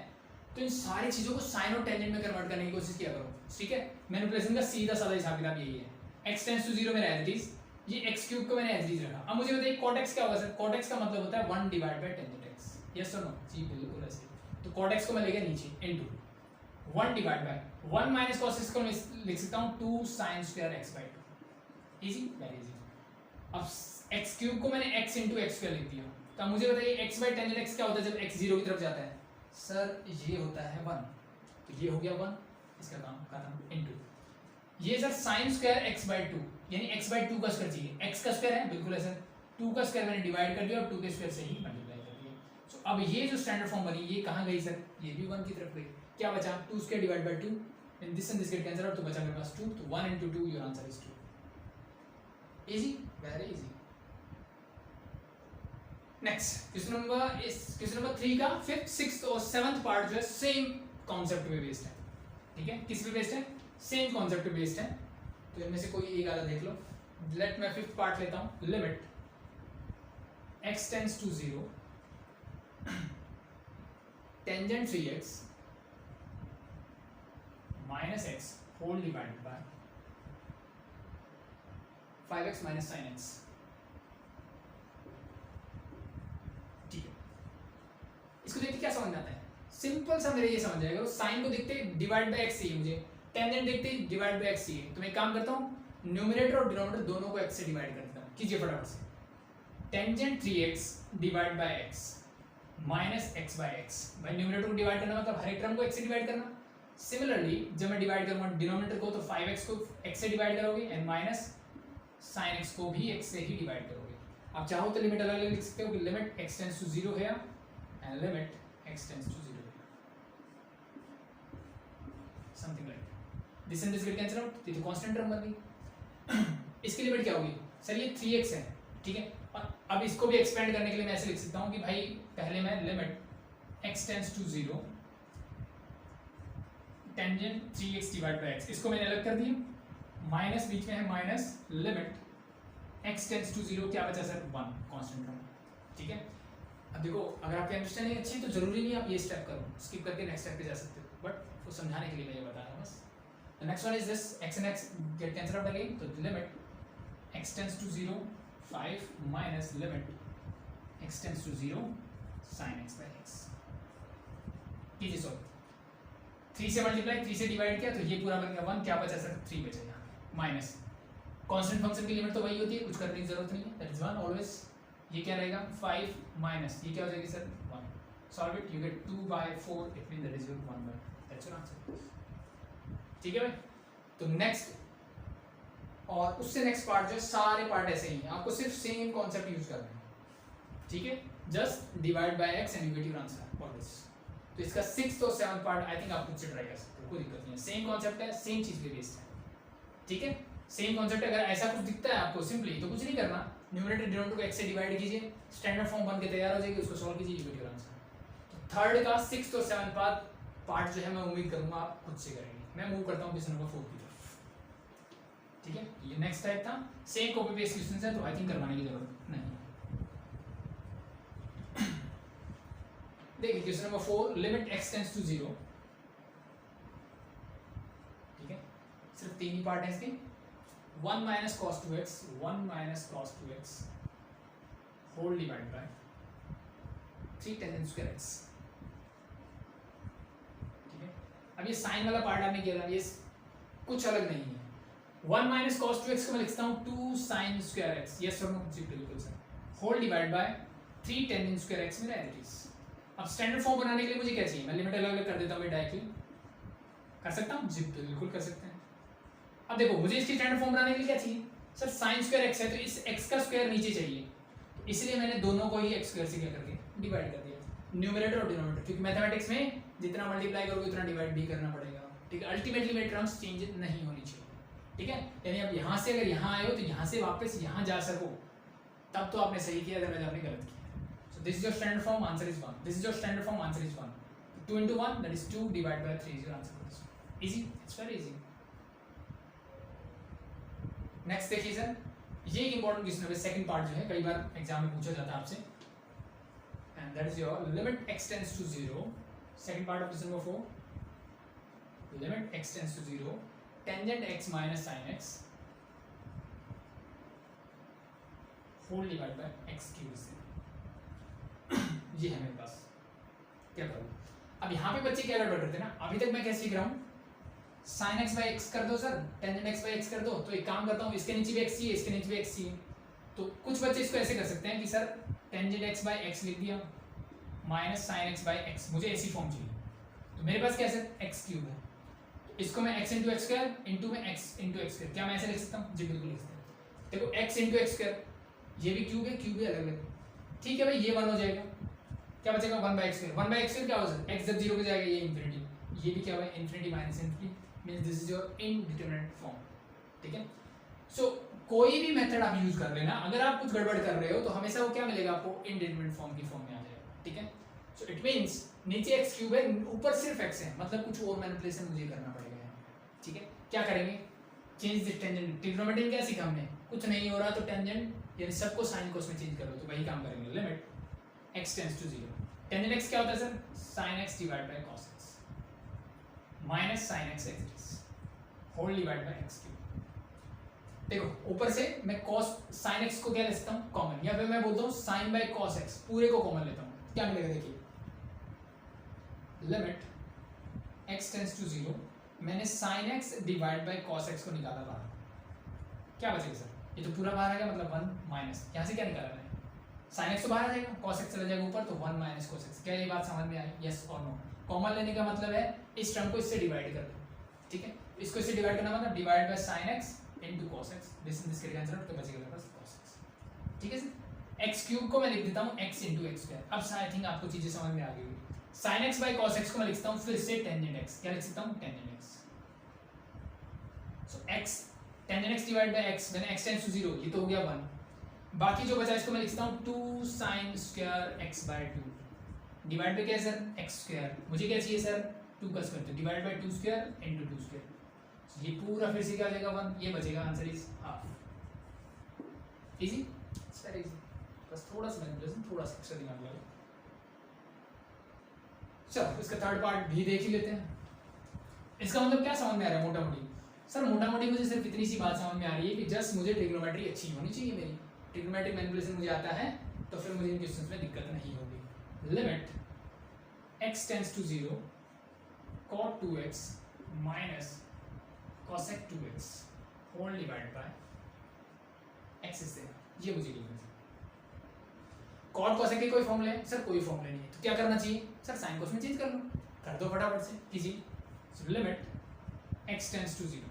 Speaker 1: तो इन सारी चीजों को साइन और टेंजेंट में कन्वर्ट करने की कोशिश किया करो, ठीक है। मैनिपुलेशन का सीधा साधा हिसाब किताब यही है। x टेंड्स टू 0 मेरा एज इट इज, ये x क्यूब को मैंने एज इट इज रखा। अब मुझे बताइए cot x क्या होगा सर, cot x का मतलब होता है 1 divide by tangent x, yes और नो, जी बिल्कुल ऐसे। तो cot x को मैं ले गया नीचे into 1 divide by 1 minus cos x को मैं लिख सकता हूं 2 sin square x by 2, easy, very easy. अब x क्यूब को मैंने x into x स्क्वायर लिख दिया, तो मुझे बताइए x बाय टेंजेंट x क्या होता है जब x 0 की तरफ जाता है, सर ये होता है 1, तो ये हो गया 1, इसका काम खत्म, इनटू ये sir sin square x by 2, यानी x बाय 2 का स्क्वायर चाहिए, x का स्क्वायर है बिल्कुल ऐसा, 2 का स्क्वायर मैंने डिवाइड कर दिया और 2 के स्क्वायर से ही मल्टीप्लाई कर दिया, सो अब ये जो स्टैंडर्ड फॉर्म बनी ये कहाँ गई सर, ये भी 1 की तरफ गई। क्या बचा, 2 square divide by 2, and this get cancel out, तो बचा मेरे पास 2, तो 1 into 2 your answer is 2। Easy, very easy. Next question number 3 का 5th 6th और 7th पार्ट जो है सेम कॉन्सेप्ट पे बेस्ड है। ठीक है, किस पे बेस्ड है, सेम कॉन्सेप्ट पे बेस्ड है। तो इनमें से कोई एक आधा देख लो। लेट मैं 5th पार्ट लेता हूं। Limit x tends to 0 tangent 3x minus x whole divided by 5x minus sin x। ठीक है, इसको देख के क्या समझ में आता है, सिंपल सा मेरे ये समझ जाएगा। साइन को देखते डिवाइड बाय x चाहिए मुझे, टेंजेंट देखते डिवाइड बाय x चाहिए। तो मैं एक काम करता हूँ, न्यूमरेटर और डिनोमिनेटर दोनों को x से डिवाइड कर देता हूँ। कीजिए फटाफट से, tangent 3x divide by x minus x by x। भाई न्यूमरेटर को डिवाइड करना मतलब हर एक टर्म को x से डिवाइड करना। सिमिलरली जब मैं डिवाइड करूंगा डिनोमिनेटर को, तो 5x को x से डिवाइड करोगे एंड माइनस sin x को भी x से ही डिवाइड करोगे। आप चाहो तो लिमिट अलग अलग लिख सकते हो कि लिमिट x टेंड्स टू 0 है and limit x tends to 0 है, something like this and this get cancel out, ये तो कांस्टेंट टर्म बन गई। इसकी लिमिट क्या होगी सर, ये 3x है। ठीक है, और अब इसको भी एक्सपेंड करने के लिए मैं ऐसे लिख सकता हूँ कि भाई पहले मैं limit x tends to 0 tangent 3x divide by x, इसको मैंने अलग कर दिया, माइनस बीच में है minus limit x tends to 0, क्या बचा सर 1 कांस्टेंट टर्म। ठीक है, अब देखो अगर आपकी अंडरस्टैंडिंग अच्छी है तो जरूरी नहीं आप ये स्टेप करो, स्किप करके नेक्स्ट स्टेप पे जा सकते हो, बट वो समझाने के लिए मैं ये बता रहा हूँ बस। The next one is this, x and x get cancel out again, तो limit x tends to 0 5 minus limit x tends to 0 sin x by x। कीजिए सॉल्व, 3 से मल्टीप्लाई 3 से डिवाइड किया तो ये पूरा बन गया 1, क्या बचा सर 3 बचा यहाँ माइनस कांस्टेंट फंक्शन की लिमिट तो वही होती है, कुछ करने की जरूरत नहीं है, दैट इज 1 ऑलवेज। ये क्या रहेगा 5 माइनस ये क्या हो जाएगी sir 1। Solve it, you get 2/4, it mean that is your 1 by, that's your answer. ठीक है भाई, तो नेक्स्ट और उससे नेक्स्ट पार्ट जो सारे पार्ट ऐसे ही हैं, आपको सिर्फ सेम कॉन्सेप्ट यूज करना है। ठीक है, just divide by x and you get your answer always. तो इसका 6th और 7th पार्ट आई थिंक आप खुद से ट्राई कर सकते हो, कोई दिक्कत नहीं है, सेम कॉन्सेप्ट है, सेम चीज पे बेस्ड है। ठीक है, सेम कॉन्सेप्ट। अगर ऐसा कुछ दिखता है आपको सिंपली तो कुछ नहीं करना, न्यूमरेटर डिनोमिनेटर को x से डिवाइड कीजिए, स्टैंडर्ड फॉर्म बन के तैयार हो जाएगी, उसको सॉल्व कीजिए, यू गेट योर आंसर। तो 3rd का 6th और 7th पार्ट जो है मैं उम्मीद करूंगा आप खुद से करेंगे। मैं मूव करता हूं क्वेश्चन नंबर 4 की तरफ। ठीक है, ये नेक्स्ट टाइप था, सेम कॉपी पेस्ट क्वेश्चंस है, तो आई थिंक करवाने की जरूरत नहीं है। देखिए question number 4, limit x tends to 0। ठीक है, सिर्फ 3 ही पार्ट है इसके, 1 minus cos 2x 1 minus cos 2x whole divide by 3 tangent square x। ठीक है, अब ये साइन वाला पार्ट आपने किया था, ये कुछ अलग नहीं है। 1 माइनस cos 2x को मैं लिखता हूँ 2 sin स्क्वायर x, यस और नो, जी बिल्कुल sir, whole divide by 3 tangent square x मेरा एज इट इज। अब स्टैंडर्ड फॉर्म बनाने के लिए मुझे क्या चाहिए, मैं लिमिट अलग अलग कर देता हूँ डायरेक्टली, कर सकता हूँ जी बिल्कुल कर सकते हैं। अब देखो मुझे इसकी स्टैंडर्ड फॉर्म बनाने के लिए क्या चाहिए सर, साइन स्क्वायर x है तो इस x का स्क्वायर नीचे चाहिए, तो इसलिए मैंने दोनों को ही x स्क्वायर से क्या कर दिया डिवाइड कर दिया, न्यूमरेटर और डिनोमिनेटर, क्योंकि मैथमेटिक्स में जितना मल्टीप्लाई करोगे उतना डिवाइड भी करना पड़ेगा। ठीक है, अल्टीमेटली मेरी टर्म्स चेंज नहीं होनी चाहिए। ठीक है, यानी अब यहाँ से अगर यहाँ आए हो तो यहाँ से वापस यहाँ जा सको, तब तो आपने सही किया, अगर आपने गलत किया। This is your standard form, answer is 1. This is your standard form, answer is 1. 2 into 1, that is 2 divided by 3 is your answer for this. Easy, it's very easy. Next देखिए सर, ये एक important क्वेश्चन है, second part जो है कई बार exam में पूछा जाता है आपसे, and that is your limit x tends to 0. Second part of question number 4. Limit x tends to 0, tangent x minus sin x whole divided by x cube. ये है मेरे पास, क्या करूं? अब यहाँ पे बच्चे क्या गड़बड़ करते हैं ना, अभी तक मैं क्या सीख रहा हूँ, sin x by x कर दो sir, tangent x by x कर दो, तो एक काम करता हूँ, इसके नीचे भी x चाहिए, इसके नीचे भी x चाहिए, तो कुछ बच्चे इसको ऐसे कर सकते हैं कि sir tangent x by x लिख दिया minus sin x by x, मुझे ऐसी फॉर्म चाहिए, तो मेरे पास क्या है x क्यूब है, तो इसको मैं x into x square into में x इंटू एक्स स्क्वायर, क्या मैं ऐसे लिख सकता हूँ? जी बिल्कुल लिख सकते हैं। देखो x इंटू एक्स स्क्वायर, ये भी क्यूब है, क्यूब भी अलग अलग, ठीक है भाई, ये 1 हो जाएगा, क्या बचेगा 1/x²। 1/x² क्या हो जाएगा, x जब 0 पे जाएगा ये इंफिनिटी, ये भी क्या होगा infinity minus infinity, means this is your indeterminate form. ठीक है, सो कोई भी मेथड आप यूज कर लेना, अगर आप कुछ गड़बड़ कर रहे हो तो हमेशा वो क्या मिलेगा आपको, इनडिटरमिनेट फॉर्म की फॉर्म में आ जाएगा। ठीक है, सो इट मींस नीचे x³ है, ऊपर सिर्फ x है, मतलब कुछ और मैनिपुलेशन मुझे करना पड़ेगा यहाँ। ठीक है, क्या करेंगे, चेंज द टेंजेंट। ट्रिग्नोमेट्री क्या सीखा हमने, कुछ नहीं हो रहा तो टेंजेंट यानी सबको साइन कोस में चेंज करो, तो वही काम करेंगे। Limit x tends to 0, tangent x क्या होता है sir, sin x divide by cos x minus sin x axis whole divide by x³। देखो ऊपर से मैं cos sin x को क्या ले सकता हूँ कॉमन, या फिर मैं बोलता हूँ sin बाय cos x पूरे को कॉमन लेता हूँ, क्या मिलेगा देखिए, लिमिट x टेंड्स टू 0, मैंने sin x divide by cos x को निकाला बाहर, क्या बचेगा सर, ये तो पूरा बाहर आ गया, मतलब 1 माइनस यहाँ से क्या निकाला मैंने, sin x तो बाहर आ जाएगा, cos x चला जाएगा ऊपर, तो 1 माइनस cos x। क्या ये बात समझ में आई, यस और नो। कॉमन लेने का मतलब है इस टर्म को इससे डिवाइड कर दो। ठीक है, इसको इससे डिवाइड करना मतलब divide by sin x into cos x, this cancel out, तो बचेगा मेरे पास cos x। ठीक है सर, x³ को मैं लिख देता हूँ x इनटू x²। अब आई थिंक आपको चीजें समझ में आ गई होगी। sin x by cos x को मैं लिखता हूँ फिर से टेंजेंट x, क्या लिख सकता हूँ tangent x। So x tangent x divide by x when x tends to 0, ये तो हो गया 1। बाकी जो बचा इसको मैं लिखता हूँ 2 sin square x by 2 divide by क्या है सर x², मुझे क्या चाहिए सर 2 का स्क्वायर, तो divide by 2 square into 2 square, ये पूरा फिर से क्या आ जाएगा 1, ये बचेगा, answer is half. Easy sir, easy, बस थोड़ा सा मैनिपुलेशन, थोड़ा सा एक्स्ट्रा दिमाग लगा। चलो इसका थर्ड पार्ट भी देख ही लेते हैं। इसका मतलब क्या समझ में आ रहा है मोटा मोटी, सर मोटा मोटी मुझे सिर्फ इतनी सी बात समझ में आ रही है कि जस्ट मुझे ट्रिग्नोमेट्री अच्छी होनी चाहिए, मेरी ट्रिग्नोमेट्रिक मैनिपुलेशन मुझे आता है, तो फिर मुझे इन क्वेश्चंस में दिक्कत नहीं होगी। Limit x tends to 0 cot 2x minus cosec 2x whole divide by x से, ये मुझे लिखना चाहिए। cot cosec के कोई फॉर्मूले है सर, कोई फॉर्मूले नहीं है, तो क्या करना चाहिए सर, sin cos में चेंज कर लो, कर दो फटाफट से कीजिए। So limit x tends to 0,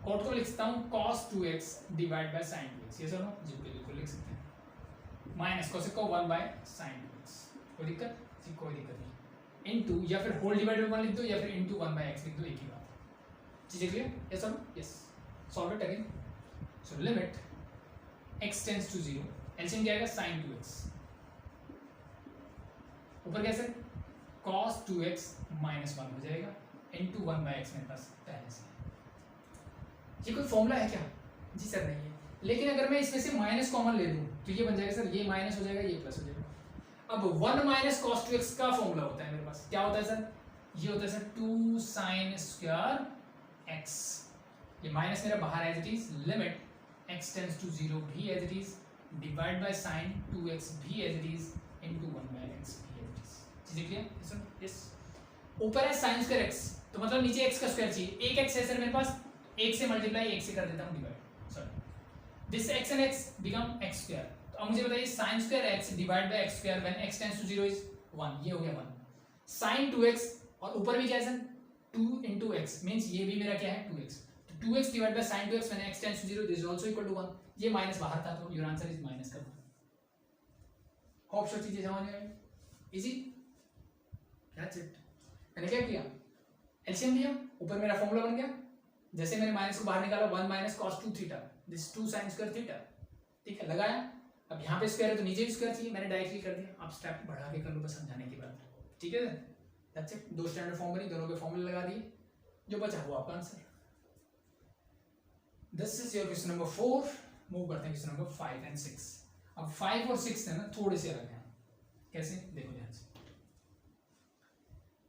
Speaker 1: cot को लिख सकता हूँ cos 2x divide by sin 2x, ये सुनो जी बिल्कुल लिख सकते हैं, माइनस cosec को 1 बाय sin 2x, कोई दिक्कत जी, कोई दिक्कत नहीं, इनटू या फिर होल डिवाइड बाय 1 लिख दो, या फिर इनटू 1 बाय x लिख दो, एक ही बात है। चीजें क्लियर, यस और no, yes, solve it again. So limit x tends to 0, LCM क्या आएगा sin 2x, ऊपर कैसे cos 2x माइनस 1 हो जाएगा इनटू 1 बाय x, मेरे पास पहले से। ये कोई फॉर्मूला है क्या, जी सर नहीं है, लेकिन अगर मैं इसमें से माइनस कॉमन ले लूं तो ये बन जाएगा सर, ये माइनस हो जाएगा, ये प्लस हो जाएगा। अब 1 माइनस cos 2x का फॉर्मूला होता है मेरे पास, क्या होता है सर, ये होता है सर 2 sin स्क्वायर x, ये माइनस मेरा बाहर as it is, limit x tends to 0 भी as it is, divide by sin 2x भी as it is, into 1 by x भी एज इट इज। चीजें क्लियर, यस। ऊपर है sin स्क्वायर x, तो मतलब नीचे x का स्क्वायर चाहिए, एक x है सर मेरे पास, एक से मल्टीप्लाई एक से कर देता हूँ divide, sorry this x and x become x square. तो अब मुझे बताइए sin square x divide by x square when x tends to 0 is 1, ये हो गया 1, sin 2x और ऊपर भी क्या है सर 2 into x, मींस ये भी मेरा क्या है 2x, तो 2x divide by sin 2x when x tends to 0 this is also equal to 1, ये माइनस बाहर था, तो योर आंसर इज माइनस का 1। होप सो चीजें समझ में आई, इजी, दैट्स इट। मैंने क्या किया, एलसीएम लिया, ऊपर मेरा फॉर्मूला बन गया, जैसे मैंने माइनस को बाहर निकाला 1 minus cos 2 theta, this 2 sin square theta, ठीक है, लगाया। अब यहाँ पे स्क्वायर है तो नीचे भी स्क्वायर चाहिए, मैंने डायरेक्टली कर दिया, आप स्टेप बढ़ा के कर लो बस समझाने की बात, ठीक है, दैट्स इट। दो स्टैंडर्ड फॉर्म बनी, दोनों के फॉर्मूले लगा दिए, जो बचा वो आपका answer. This is your question number 4। Move करते हैं क्वेश्चन नंबर 5 एंड 6। अब 5 और 6 है ना थोड़े से अलग हैं, कैसे देखो ध्यान से।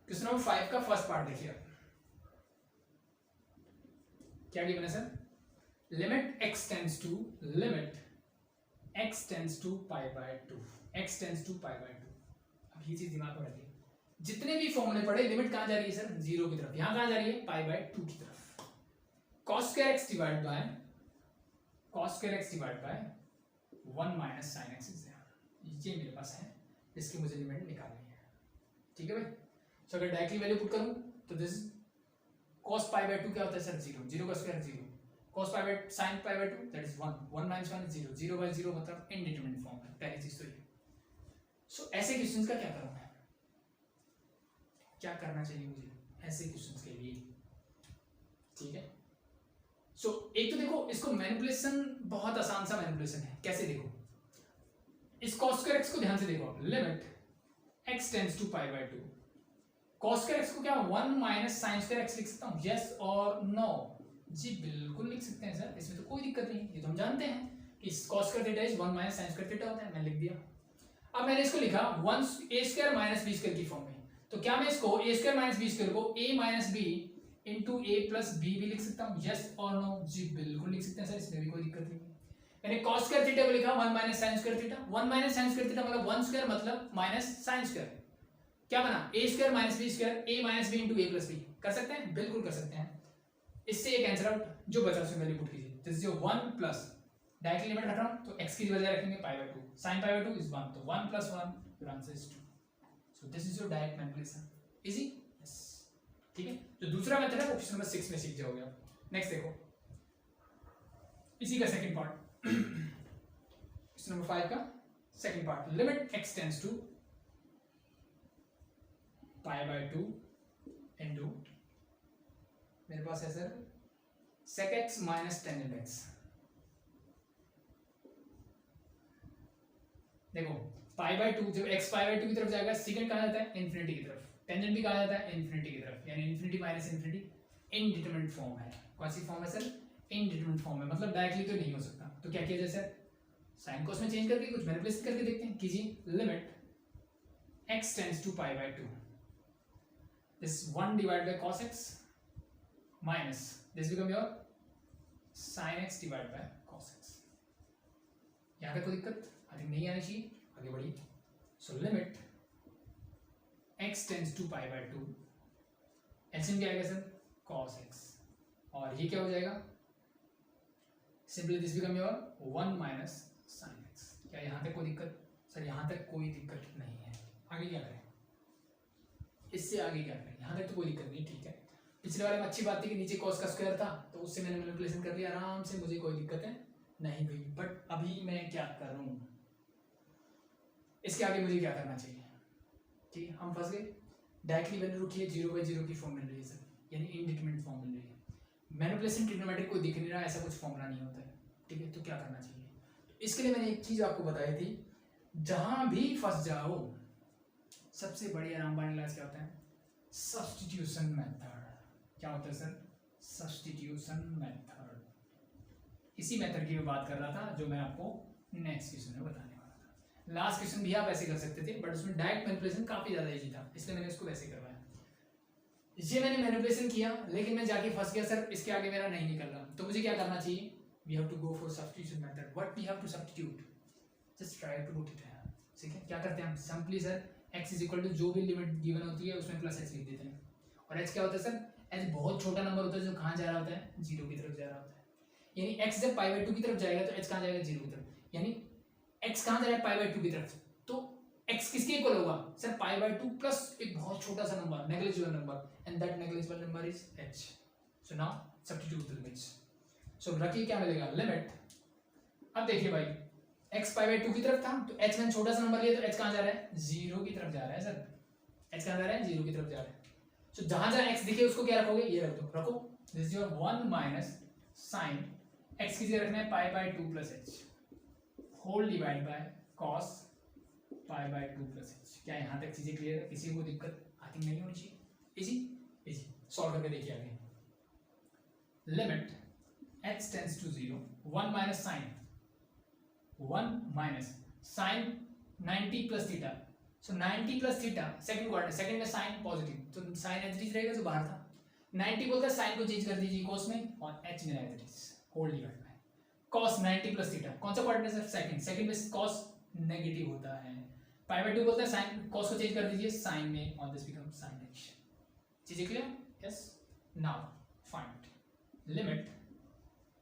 Speaker 1: क्वेश्चन नंबर 5 का फर्स्ट पार्ट देखिए आप, क्या गिवन है sir, limit x tends to, limit x tends to pi by 2, x tends to pi by 2। अब ये चीज दिमाग में रखिए, जितने भी फॉर्मूले पढ़े लिमिट कहां जा रही है सर 0 की तरफ, यहां कहां जा रही है पाई बाय 2 की तरफ। cos square x divide by 1 minus sin x ये मेरे पास है, इसकी मुझे लिमिट निकालनी है, ठीक है भाई। सो अगर डायरेक्टली वैल्यू पुट करूं तो दिस cos पाई बाय 2 क्या होता है सर 0, 0 का square 0, cos pi by sin pi by 2 that is 1, 1 minus 1 is 0, 0 by 0 मतलब इनडिटरमिनेट फॉर्म है, पहली चीज तो ये। सो ऐसे क्वेश्चंस का क्या करूँ मैं, क्या करना चाहिए मुझे ऐसे क्वेश्चंस के लिए, ठीक है। सो एक तो देखो इसको मैनिपुलेशन बहुत आसान सा मैनिपुलेशन है, कैसे देखो, इस cos स्क्वायर x को ध्यान से देखो आप, limit x tends to pi by 2, cos square x को क्या 1 माइनस साइन स्क्वायर x लिख सकता हूँ, यस और नो, जी बिल्कुल लिख सकते हैं सर, इसमें तो कोई दिक्कत नहीं, ये तो हम जानते हैं कि cos square theta is 1 minus sign square theta होता है, मैंने लिख दिया। अब मैंने इसको लिखा 1 a square minus b square की फॉर्म में, तो क्या मैं इसको a square minus b square को a minus b into a plus b भी लिख सकता हूँ, यस और नो, जी बिल्कुल लिख सकते हैं सर, इसमें भी कोई दिक्कत नहीं है। मैंने cos स्क्वायर थीटा को लिखा 1 minus sign square theta, 1 minus sign square theta मतलब 1 स्क्वायर मतलब माइनस साइन स्क्वायर, क्या बना a square minus b square a minus b into a plus b, कर सकते हैं, बिल्कुल कर सकते हैं। इससे एक आंसर आउट, जो बचा उसमें वैल्यू पुट कीजिए, this is your 1 plus directly limit हटा रहा हूं तो x की बजाय रखेंगे पाई by 2, sin pi by 2 is 1, तो 1 plus 1 your answer is 2, so this is your direct manipulation, easy, yes, ठीक है। जो दूसरा मेथड है वो क्वेश्चन नंबर 6 में सीख जाओगे आप। नेक्स्ट देखो इसी का सेकंड पार्ट, क्वेश्चन नंबर 5 का second part, limit x tends to pi by 2 into, मेरे पास है sir sec x minus tangent x, देखो पाई बाय 2, जब x पाई बाय 2 की तरफ जाएगा सेकंड कहा जाता है इन्फिनिटी की तरफ, टेंजेंट भी कहा जाता है इन्फिनिटी की तरफ, यानी infinity minus infinity indeterminate form है, कौन सी फॉर्म है सर, इनडिटरमिनेट फॉर्म है, मतलब डायरेक्टली तो नहीं हो सकता, तो क्या किया जाए सर, साइन को उसमें चेंज करके कुछ मैनिपुलेट करके देखते हैं, कीजिए, limit x tends to pi by 2, this 1 divided by cos x minus this become your sin x divided by cos x, यहाँ पे कोई दिक्कत आई थिंक नहीं आनी चाहिए, आगे बढ़िए। So limit x tends to pi by 2, LCM क्या आएगा सर, cos x, और ये क्या हो जाएगा, simply this become your 1 minus sin x, क्या यहाँ तक कोई दिक्कत, सर यहाँ तक कोई दिक्कत नहीं है, आगे क्या करें, इससे आगे क्या करें, यहाँ तक तो कोई दिक्कत नहीं, ठीक है। पिछले वाले में अच्छी बात थी कि नीचे cos का स्क्वायर था तो उससे मैंने मैनिपुलेशन कर लिया आराम से, मुझे कोई दिक्कत है नहीं हुई, बट अभी मैं क्या करूँ, इसके आगे मुझे क्या करना चाहिए, ठीक है, हम फंस गए, डायरेक्टली वैल्यू रखिए 0 बाई 0 की फॉर्म मिल रही है सर, यानी इनडिटरमिनेट फॉर्म मिल रही है, मैनिपुलेशन ट्रिग्नोमेट्रिक कोई दिख नहीं रहा, ऐसा कुछ फॉर्मूला नहीं होता है, ठीक है, तो क्या करना चाहिए, तो इसके लिए मैंने एक चीज़ आपको बताई थी, जहाँ भी फंस जाओ सबसे बड़ी आराम वाला इलाज क्या होता है, सब्स्टिट्यूशन मेथड, क्या होता है सर, सब्स्टिट्यूशन मेथड, इसी मेथड की मैं बात कर रहा था जो मैं आपको नेक्स्ट क्वेश्चन में बताने वाला था। लास्ट क्वेश्चन भी आप ऐसे कर सकते थे बट उसमें डायरेक्ट मैनिपुलेशन काफी ज्यादा इजी था, इसलिए मैंने इसको वैसे करवाया, ये मैंने मैनिपुलेशन किया लेकिन मैं जाके फंस गया सर, इसके आगे मेरा नहीं निकल रहा, तो मुझे क्या करना चाहिए, we have to go for substitution method, what we have to substitute, just try to put it here, ठीक है। क्या करते हैं हम, simply sir x is equal to जो भी लिमिट गिवन होती है उसमें प्लस x लिख देते हैं, और h क्या होता है सर, h बहुत छोटा नंबर होता है जो कहाँ जा रहा होता है, 0 की तरफ जा रहा होता है, यानी x जब पाई बाय 2 की तरफ जाएगा तो h कहाँ जाएगा, 0 की तरफ, यानी x कहाँ जाएगा पाई बाय 2 की तरफ, तो x किसके इक्वल होगा सर, पाई बाय 2 प्लस एक बहुत छोटा सा number, negligible number, and that negligible number is h, so now substitute the limits, so रखिए क्या मिलेगा, लिमिट, अब देखिए भाई x पाई बाय 2 की तरफ था तो h मैंने छोटा सा नंबर लिया तो h कहाँ जा रहा है, 0 की तरफ जा रहा है सर, h कहाँ जा रहा है, 0 की तरफ जा रहा है, सो जहां जहां x दिखे उसको क्या रखोगे, ये रख दो, रखो, this is your 1 minus sine x की जगह रखना है pi by 2 plus h whole divide by cos pi by 2 plus h, क्या यहाँ तक चीजें क्लियर है, किसी को दिक्कत आई थिंक नहीं होनी चाहिए, इजी इजी, सॉल्व करके देखिए आगे, limit x tends to 0, 1 minus sine 1 minus sine 90 plus theta, so 90 plus theta second quadrant, second में साइन पॉजिटिव तो साइन एज इट इज रहेगा जो बाहर था, 90 बोलता है साइन को चेंज कर दीजिए cos में, और h में as it is whole divide by cos 90 plus theta, कौन सा क्वाड्रेंट है सर, सेकंड, सेकंड में cos नेगेटिव होता है, पाई बाय 2 बोलता है साइन cos को चेंज कर दीजिए साइन में, और दिस बिकम sin h, चीजें clear, yes, now find limit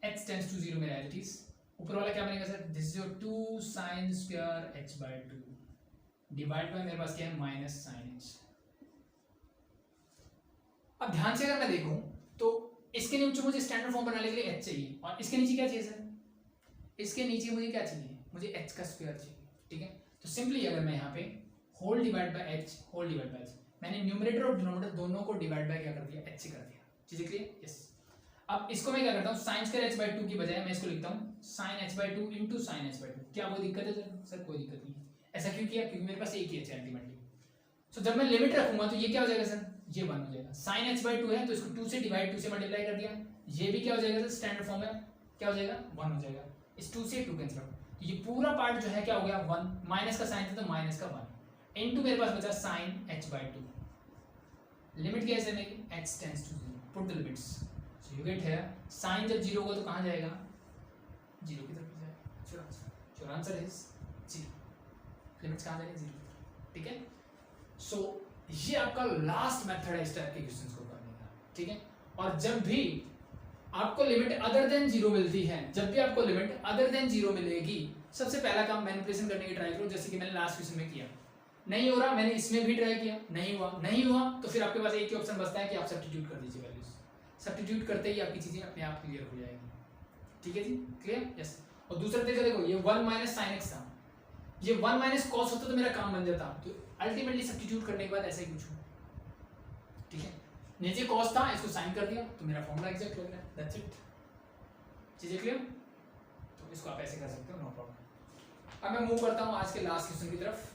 Speaker 1: x tends to 0 मेरा एज इट इज, ऊपर वाला क्या बनेगा sir, this is your 2 sin square h by 2 divide by मेरे पास क्या है माइनस sin h। अब ध्यान से अगर मैं देखूं तो इसके नीचे मुझे स्टैंडर्ड फॉर्म बनाने के लिए h चाहिए, और इसके नीचे क्या चाहिए सर, इसके नीचे मुझे क्या चाहिए, मुझे h का स्क्वायर चाहिए, ठीक है। तो सिंपली अगर मैं यहाँ पे whole divide by h whole divide by h, मैंने न्यूमरेटर और डिनोमिनेटर दोनों को डिवाइड बाय क्या कर दिया, एच से कर दिया। चीजें क्लियर? यस। अब इसको मैं क्या करता हूँ, sine square h by two की बजाय मैं इसको लिखता हूँ sine h by two into sine h by two. क्या कोई दिक्कत है सर? सर कोई दिक्कत नहीं है। ऐसा क्यों किया? क्योंकि मेरे पास एक ही एच है अल्टीमेटली। सो जब मैं लिमिट रखूंगा तो ये क्या हो जाएगा सर, ये 1 हो जाएगा। साइन एच बाई टू है तो इसको 2 से डिवाइड 2 से मल्टीप्लाई कर दिया, ये भी क्या हो जाएगा सर, स्टैंडर्ड फॉर्म में क्या हो जाएगा, 1 हो जाएगा। इस 2 से 2 कैंसिल आउट, तो ये पूरा पार्ट जो है क्या हो गया 1, माइनस का साइन था तो माइनस का 1 इनटू मेरे पास बचा साइन एच बाई टू। लिमिट क्या है मेरी, h tends to 0, put the limits. So you get here sine जब 0 होगा तो कहां जाएगा, 0 की तरफ जाएगा। So answer is 0। लिमिट्स कहां जाएंगे, 0। ठीक है। सो ये आपका लास्ट मेथड है इस टाइप के क्वेश्चंस को करने का। ठीक है। और जब भी आपको लिमिट अदर देन 0 मिलती है, जब भी आपको लिमिट अदर देन 0 मिलेगी, सबसे पहला काम मैनिपुलेशन करने की ट्राई करो, जैसे कि मैंने लास्ट क्वेश्चन में किया। नहीं हो रहा, मैंने इसमें भी ट्राई किया, नहीं हुआ तो फिर आपके पास एक ही ऑप्शन बचता है कि आप सब्स्टिट्यूट कर दीजिए वैल्यूज। सब्स्टिट्यूट करते ही आपकी चीजें अपने आप क्लियर हो जाएगी। ठीक है जी, क्लियर? यस। और दूसरा तरीका देखो, ये 1 माइनस साइन एक्स था, ये 1 माइनस कॉस होता तो मेरा काम बन जाता। तो अल्टीमेटली सब्स्टिट्यूट करने के बाद ऐसा ही कुछ हुआ। ठीक है, नीचे कॉस था, इसको साइन कर दिया तो मेरा फॉर्मूला एग्जैक्ट लग रहा है। That's it. चीजें क्लियर? तो इसको आप ऐसे कर सकते हो, नो प्रॉब्लम। अब मैं मूव करता हूँ आज के लास्ट क्वेश्चन की तरफ।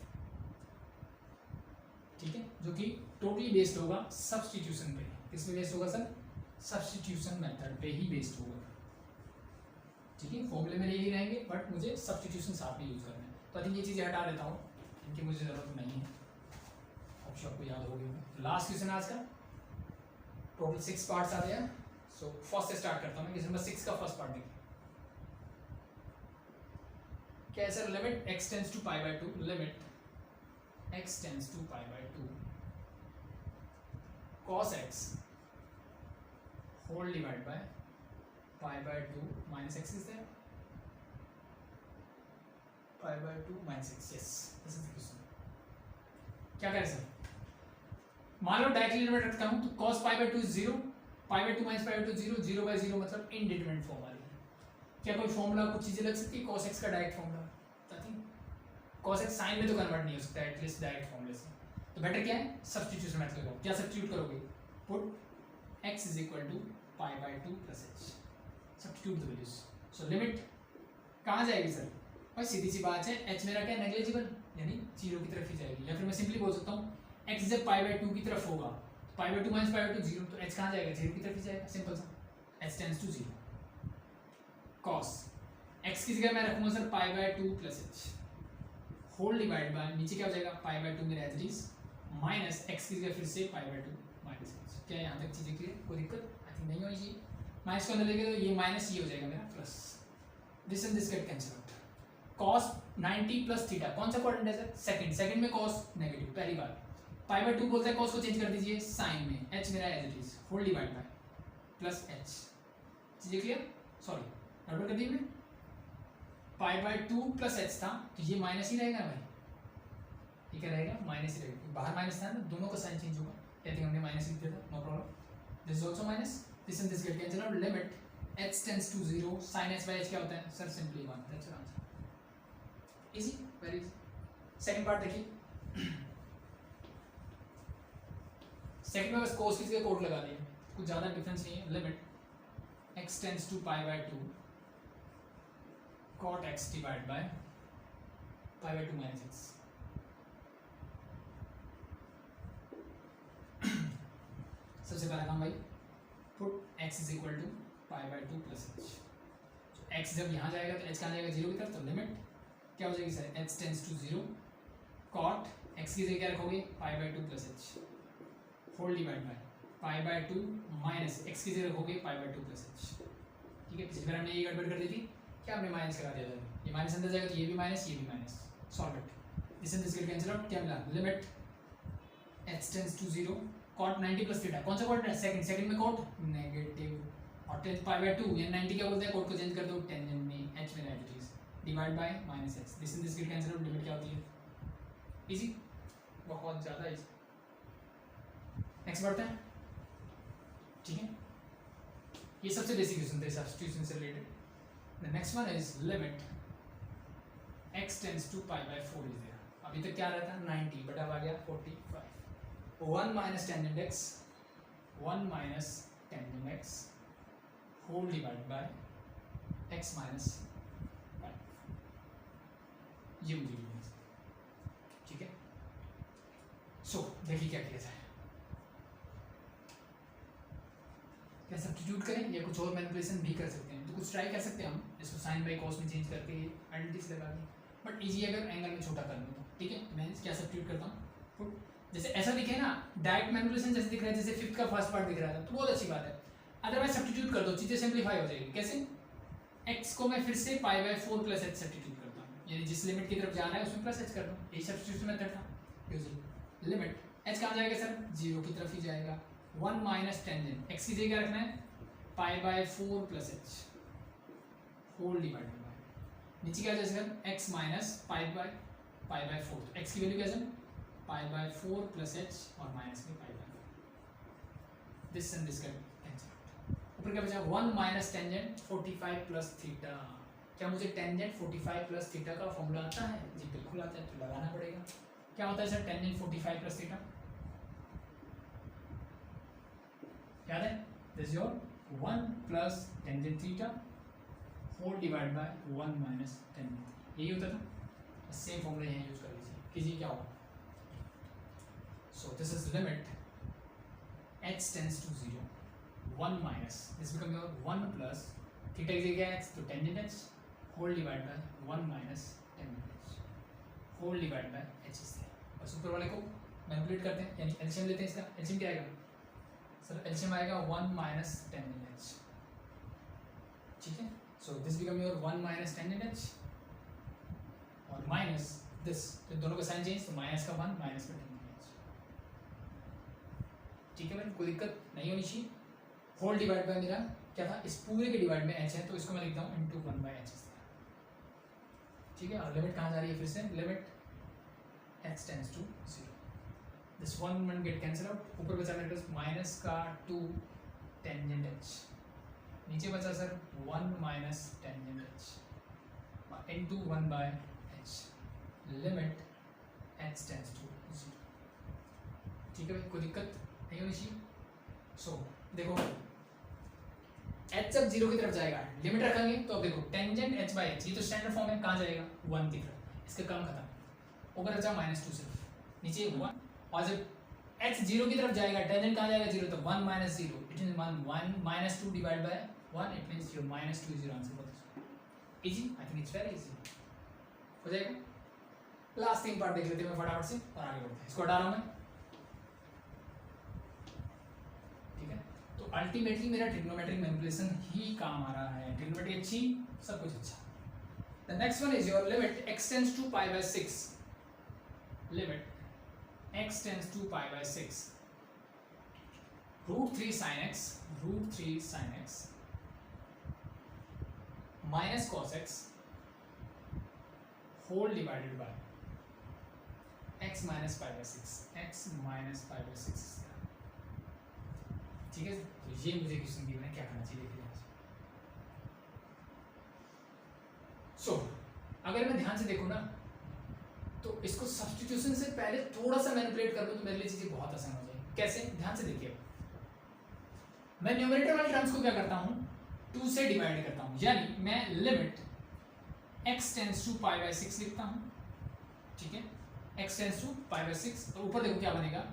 Speaker 1: ठीक है, जो कि टोटली बेस्ड होगा सब्स्टिट्यूशन पे। किसमें बेस्ड होगा सर? सब्स्टिट्यूशन मेथड पे ही बेस्ड होगा। ठीक है, फॉर्मूले में यही रहेंगे बट मुझे सब्स्टिट्यूशन साथ में यूज करना है। तो आई थिंक ये चीजें हटा देता हूँ, इनकी मुझे जरूरत नहीं है। ऑप्शन आपको याद हो गया। लास्ट क्वेश्चन आज का, टोटल 6 पार्ट्स आ गया। सो फर्स्ट से स्टार्ट करता हूँ मैं। क्वेश्चन नंबर 6 का फर्स्ट पार्ट देखिए। क्या है sir? Limit x tends to pi by 2, limit x tends to pi by 2 cos x whole divided by pi by 2 minus x is there, pi by 2 minus x, yes, this is the question. क्या करें sir? मान लो directly limit रखता हूं तो cos pi by 2 is 0, pi by 2 minus pi by 2 0, 0 by 0 मतलब indeterminate form आ रही है। क्या कोई फॉर्मूला, कुछ चीजें लग सकती है cos x का direct formula? cos x sine में तो कन्वर्ट नहीं हो सकता एटलीस्ट डायरेक्ट फॉर्मूले से। तो बेटर क्या है, सब्स्टिट्यूशन मेथड लगाओ। क्या सब्स्टिट्यूट करोगे? Put x is equal to pi by 2 plus h, substitute the values. So limit कहां जाएगी सर? भाई सीधी सी बात है, h मेरा क्या नेग्लिजिबल, यानी 0 की तरफ ही जाएगी। या फिर मैं सिंपली बोल सकता हूं x जब पाई बाय 2 की तरफ होगा, पाई बाय 2 माइनस पाई बाय 2 0, तो h कहां जाएगा? 0 की तरफ ही जाएगा। सिंपल सा, h tends to 0। cos x की जगह मैं रखूंगा sir pi by 2 plus h whole divide by, नीचे क्या हो जाएगा पाई बाय 2 मेरा as it is, minus x की जगह फिर से पाई बाय 2 माइनस h। क्या यहाँ तक चीजें क्लियर? कोई दिक्कत आई थिंक नहीं होनी चाहिए। माइनस को अंदर लेके तो ये माइनस ये हो जाएगा मेरा plus, this and this get cancel out. cos 90 plus theta कौन सा क्वाड्रेंट है सर? सेकंड में cos नेगेटिव, पहली बार। पाई बाय 2 बोलता है cos को चेंज कर दीजिए साइन में, h मेरा as it is whole divide by plus h। चीजें क्लियर? सॉरी गड़बड़ कर दी मैंने। पाई बाय 2 प्लस h था तो ये माइनस ही रहेगा भाई, ये क्या रहेगा? माइनस ही रहेगा। बाहर माइनस था ना, दोनों का साइन चेंज होगा। आई थिंक हमने माइनस लिख दिया था, no problem. This is also minus, this and this get cancel out. Limit h tends to 0 sin h by h क्या होता है sir? Simply 1, that's your answer. Easy, very easy. Second part देखिए। Second में बस cos की जगह code लगा दिया, कुछ ज्यादा डिफरेंस नहीं है। Limit x tends to pi by 2 cot x divided by pi by 2 minus x। सबसे पहला काम भाई, put x is equal to pi by 2 plus h। तो x जब यहाँ जाएगा तो h कहाँ जाएगा? 0 की तरफ। तो लिमिट क्या हो जाएगी sir? h tends to 0 cot x की जगह क्या रखोगे? pi by 2 plus h whole divide by pi by 2 minus x की जगह रखोगे pi by 2 plus h। ठीक है, पिछली बार हमने ये गड़बड़ कर दी थी, क्या हमने माइनस करा दिया था? ये माइनस अंदर जाएगा तो ये भी माइनस, ये भी minus. Solve it, this and this get cancel out. क्या मिला? Limit h tends to 0 cot 90 plus theta कौन सा क्वाड्रेंट है? सेकंड में cot नेगेटिव और टेंथ पाई बाय 2 या 90 क्या बोलते हैं? कोड को चेंज कर दो टेंजेंट में, h में as it is divide by minus h। This and this get cancel out. Limit क्या होती है? इजी, बहुत ज्यादा इजी। नेक्स्ट बढ़ते हैं। ठीक है, ये सबसे बेसिक क्वेश्चन थे सब्स्टिट्यूशन से related. The next one is limit x tends to pi by 4 is there। अभी तक क्या रहता है 90 बटा आ गया 45 1 minus tangent x 1 minus tangent x whole divide by x minus 5 ये मुझे लिखना है ठीक है। सो देखिए क्या किया जाए, क्या सब्स्टिट्यूट करें या कुछ और मैनिपुलेशन भी कर सकते हैं, तो कुछ ट्राई कर सकते हैं हम, इसको साइन बाई कॉस में चेंज करके आइडेंटिटी से लगा दें, बट इजी अगर एंगल में छोटा कर लूँ ठीक है। मैं क्या सब्स्टिट्यूट करता हूँ, जैसे ऐसा दिखे ना डायरेक्ट मैनिपुलेशन जैसे दिख रहा है, जैसे फिफ्थ का फर्स्ट पार्ट दिख रहा था तो बहुत अच्छी बात है। अगर मैं सब्स्टिट्यूट कर दो चीज़ें सिंप्लीफाई हो जाएगी। कैसे, x को मैं फिर से पाई बाय 4 प्लस एच सब्स्टिट्यूट करता हूँ, यानी जिस लिमिट की तरफ जा रहा है उसमें प्लस एच कर दो, यही सब्स्टिट्यूशन मेथड था यूजुअली। लिमिट h कहाँ जाएगा सर, 0 की तरफ ही जाएगा। 1 माइनस टेंजेंट x की जगह रखना है pi by 4 plus h whole divided by नीचे क्या जाएगा x माइनस पाई बाय 4, तो x की वैल्यू क्या है पाई बाय 4 प्लस एच और माइनस में पाई बाय 4, दिस एंड दिस का कैंसिल। ऊपर क्या बचा 1 माइनस टेंजेंट 45 प्लस थीटा। क्या मुझे टेंजेंट 45 प्लस थीटा का फॉर्मूला आता है? जी बिल्कुल आता है, तो लगाना पड़ेगा। क्या होता है सर टेंजेंट 45 प्लस थीटा, याद है, this is your 1 plus tangent theta whole divide by 1 minus tangent, यही होता था। सेम फॉर्मूला यहाँ यूज कर लीजिए, कीजिए क्या होगा। So this is limit h tends to 0 1 minus this become your 1 plus theta की जगह x तो tangent h whole divide by 1 minus tangent h whole divide by h से। बस ऊपर वाले को मैनिपुलेट करते हैं, यानी एलसीएम लेते हैं। इसका एलसीएम क्या आएगा सर, एलसीएम आएगा 1 माइनस टेंजेंट h, ठीक है। So this become your 1 minus tangent h और माइनस दिस, तो दोनों का साइन चेंज, तो माइनस का 1 माइनस का टेंजेंट h, ठीक है भाई, कोई दिक्कत नहीं होनी चाहिए। होल डिवाइड बाय मेरा क्या था, इस पूरे के डिवाइड में h है, तो इसको मैं लिखता हूँ इनटू 1 बाय h, ठीक है। और लिमिट कहाँ जा रही है, फिर से limit h tends to 0, this 1 get cancel out. ऊपर बचा मेरे पास माइनस का 2 टेंजेंट h, नीचे बचा sir 1 minus tangent h into 1 by h, limit h tends to 0, ठीक है भाई, कोई दिक्कत नहीं होनी चाहिए। सो देखो h जब 0 की तरफ जाएगा लिमिट रखेंगे, तो अब देखो टेंजेंट h बाय h, ये तो स्टैंडर्ड फॉर्म है, कहाँ जाएगा 1 की तरफ, इसका काम खत्म। ऊपर बचा -2 सिर्फ, नीचे 1, और जब h 0 की तरफ जाएगा टेंजेंट कहाँ जाएगा 0, तो 1 minus 0, it means 1 minus 2 divide by 1, it means your -2 is your answer for this. Easy, I think it's very easy, हो जाएगा। लास्ट 3 पार्ट देख लेते हैं मैं फटाफट से और आगे बढ़ते हैं। इसको हटा रहा हूं मैं, ठीक है। तो अल्टीमेटली मेरा ट्रिग्नोमेट्रिक मैनिपुलेशन ही काम आ रहा है, ट्रिग्नोमेट्री अच्छी, सब कुछ अच्छा। The next one is your limit x tends to pi by 6, limit x tends to pi by 6 √3 sin x minus cos x whole divided by x minus pi by 6, x minus pi by 6, ठीक है। तो ये मुझे question given है, क्या करना चाहिए देखिए। सो अगर मैं ध्यान से देखूं ना, तो इसको सब्स्टिट्यूशन से पहले थोड़ा सा मैनिपुलेट कर दूं तो मेरे लिए चीजें बहुत आसान हो जाएगी। कैसे, ध्यान से देखिए, मैं न्यूमरेटर वाले टर्म्स को क्या करता हूं 2 से डिवाइड करता हूं, यानी मैं limit x tends to pi by 6 लिखता हूं, ठीक है। x tends to pi by 6, और ऊपर देखो क्या बनेगा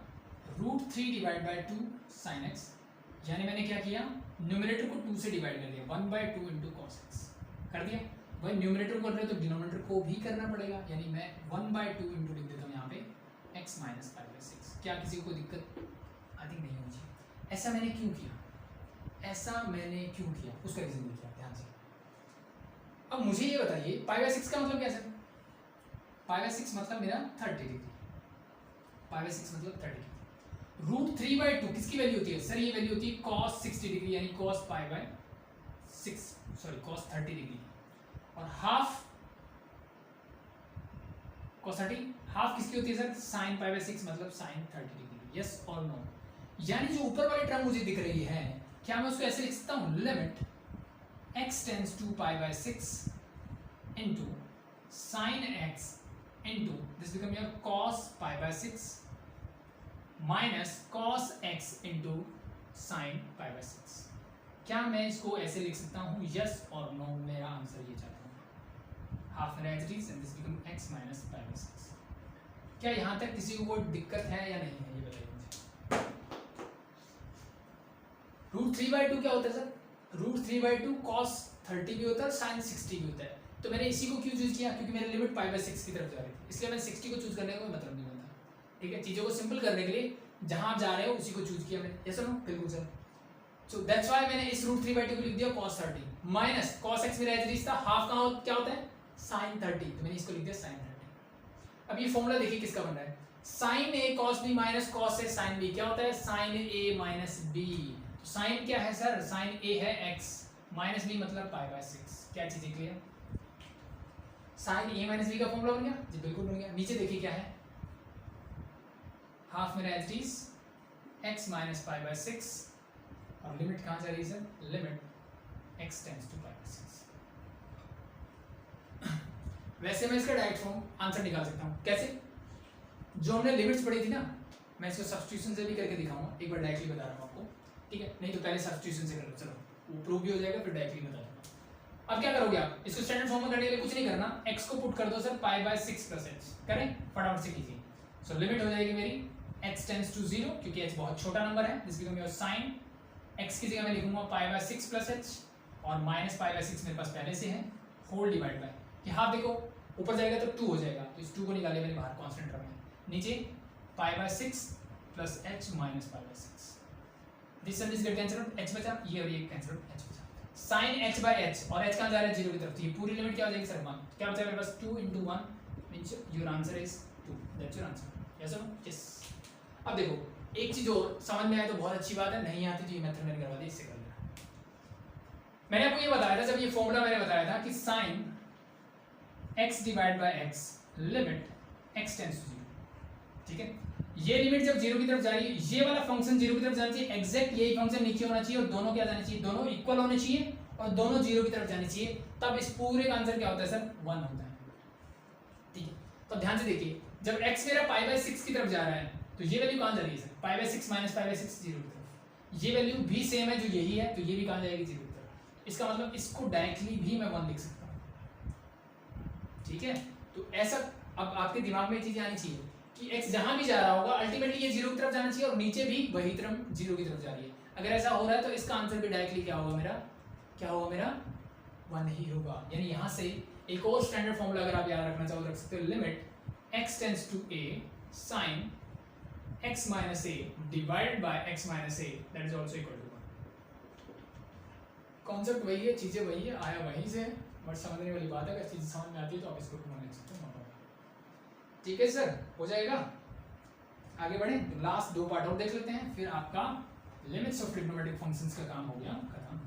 Speaker 1: √3 डिवाइड बाय 2 sin x, यानी मैंने क्या किया न्यूमरेटर को 2 से डिवाइड कर दिया, 1/2 इंटू cos x कर दिया। भाई न्यूमरेटर को कर रहे हो तो डिनोमिनेटर को भी करना पड़ेगा, यानी मैं 1/2 इंटू लिख देता हूँ यहाँ पे x माइनस पाई बाय 6। क्या किसी को कोई दिक्कत आई थिंक नहीं होनी चाहिए। ऐसा मैंने क्यों किया, उसका रीजन देखिए ध्यान से। अब मुझे ये बताइए पाई बाय 6 का मतलब क्या है? पाई बाय 6 मतलब मेरा 30 डिग्री, पाई बाय 6 मतलब 30 डिग्री। √3/2 किसकी वैल्यू होती है सर? ये वैल्यू होती है cos 60 डिग्री, यानी cos pi by 6, sorry cos 30 degree. और हाफ cos 30, हाफ किसकी होती है सर? sin पाई बाय 6 मतलब sin 30 डिग्री। यस और नो? यानी जो ऊपर वाली टर्म मुझे दिख रही है, क्या मैं उसको ऐसे लिख सकता हूँ limit x tends to pi by 6 into sin x into this become your cos pi by 6 minus cos x into sin pi by 6। क्या मैं इसको ऐसे लिख सकता हूँ? यस और नो, मेरा आंसर ये चाहता हूँ। हाफ मेरा as it is and this become x minus pi by 6। क्या यहाँ तक किसी को कोई दिक्कत है या नहीं है, ये बताइए मुझे। रूट 3/2 क्या होता है सर? रूट 3/2 cos 30 भी होता है, sin 60 भी होता है। तो मैंने इसी को क्यों चूज किया? क्योंकि मेरी लिमिट पाई बाई 6 की तरफ जा रही थी, इसलिए मैंने 60 को चूज करने का कोई मतलब नहीं बनता। ठीक है, चीजों को सिंपल करने के लिए जहां आप जा रहे हो उसी को चूज किया मैंने। यस और नो? बिल्कुल सर। सो दैट्स व्हाई मैंने इस रूट 3/2 को लिख दिया cos 30 माइनस cos x मेरा एज इट इज था, हाफ का क्या होता है? sin 30, तो मैंने इसको लिख दिया sin 30। अब ये फॉर्मूला देखिए किसका बन रहा है, sin a cos b minus cos a sin b। क्या होता है? sin a minus b। तो sin क्या है सर? sin a है x माइनस b मतलब पाई बाय 6। क्या चीजें clear? sin a minus b का फॉर्मूला बन गया जी, बिल्कुल बन गया। नीचे देखिए क्या है, हाफ मेरा as it is x minus pi by 6 और लिमिट कहाँ जा रही है sir? Limit x tends to pi by 6। वैसे मैं इसका डायरेक्ट फॉर्म आंसर निकाल सकता हूँ। कैसे? जो हमने लिमिट्स पढ़ी थी ना, मैं इसको सब्स्टिट्यूशन से भी करके दिखाऊंगा। एक बार डायरेक्टली बता रहा हूँ आपको, ठीक है? नहीं तो पहले सब्स्टिट्यूशन से कर लो, चलो वो प्रूव भी हो जाएगा, फिर डायरेक्टली बता दूंगा। अब क्या करोगे आप? इसको स्टैंडर्ड फॉर्म में करने के लिए कुछ नहीं करना, x को पुट कर दो sir pi by 6 plus h। करें फटाफट से कीजिए। सो लिमिट हो जाएगी मेरी x टेंड्स टू 0, क्योंकि h बहुत छोटा नंबर है। This become your sin x की जगह मैं लिखूंगा पाई बाय 6 प्लस h और माइनस पाई बाय 6 मेरे पास पहले से है, होल डिवाइड बाय कि हाफ देखो ऊपर जाएगा तो 2 हो जाएगा, तो इस 2 को निकाले मैंने बाहर कांस्टेंट रखना है। नीचे पाई by 6 plus h minus pi by 6। This some is get cancel, h बचा, ये और ये कैंसिल, h बचा। sin h by h और h कहां जा रहा है? 0 की तरफ। तो ये पूरी लिमिट क्या हो जाएगी सर? 1। क्या बचा मेरे पास? 2 into 1 means your answer is 2। That's your answer. Yes और नो? यस। अब देखो एक चीज और, समझ में आए तो बहुत अच्छी बात है, नहीं आती तो ये मेथड मैंने करवा दी, इससे कर लेना। मैंने आपको ये बताया था, जब ये फॉर्मूला मैंने बताया था कि sin x divide by x limit x tends to 0। ठीक है, ये लिमिट जब 0 की तरफ जा रही है, ये वाला फंक्शन 0 की तरफ जाना चाहिए, एग्जैक्ट यही फंक्शन नीचे होना चाहिए और दोनों क्या जाने चाहिए? दोनों इक्वल होने चाहिए और दोनों 0 की तरफ जाने चाहिए। तब इस पूरे का आंसर क्या होता है सर? 1 होता है। ठीक है, तो ध्यान से देखिए, जब x मेरा पाई बाय 6 की तरफ जा रहा है तो ये वैल्यू कहां जा रही है sir? Pi by 6 minus pi by 6 0 की तरफ। ये वैल्यू भी सेम है जो यही है, तो ये भी कहां जाएगी? 0 की तरफ। इसका मतलब इसको डायरेक्टली भी मैं 1 लिख सकता हूं। ठीक है, तो ऐसा अब आपके दिमाग में ये चीज आनी चाहिए कि x जहां भी जा रहा होगा अल्टीमेटली ये 0 की तरफ जाना चाहिए और नीचे भी वही तरफ 0 की तरफ जा रही है। अगर ऐसा हो रहा है तो इसका आंसर भी डायरेक्टली क्या होगा मेरा? क्या होगा मेरा? 1 ही होगा। यानी यहां से एक और स्टैंडर्ड फॉर्मूला अगर आप याद रखना चाहो तो रख सकते हो, limit x tends to a sin x minus a divided by x minus a that is also equal to 1। Concept वही है, चीजें वही है, आया वहीं से, बट समझने वाली बात है। अगर चीज समझ में आती है तो आप इसको मान लिख सकते हो। ठीक है सर, हो जाएगा। आगे बढ़े, लास्ट 2 पार्ट और देख लेते हैं, फिर आपका लिमिट्स ऑफ ट्रिग्नोमेट्रिक फंक्शंस का काम हो गया खत्म।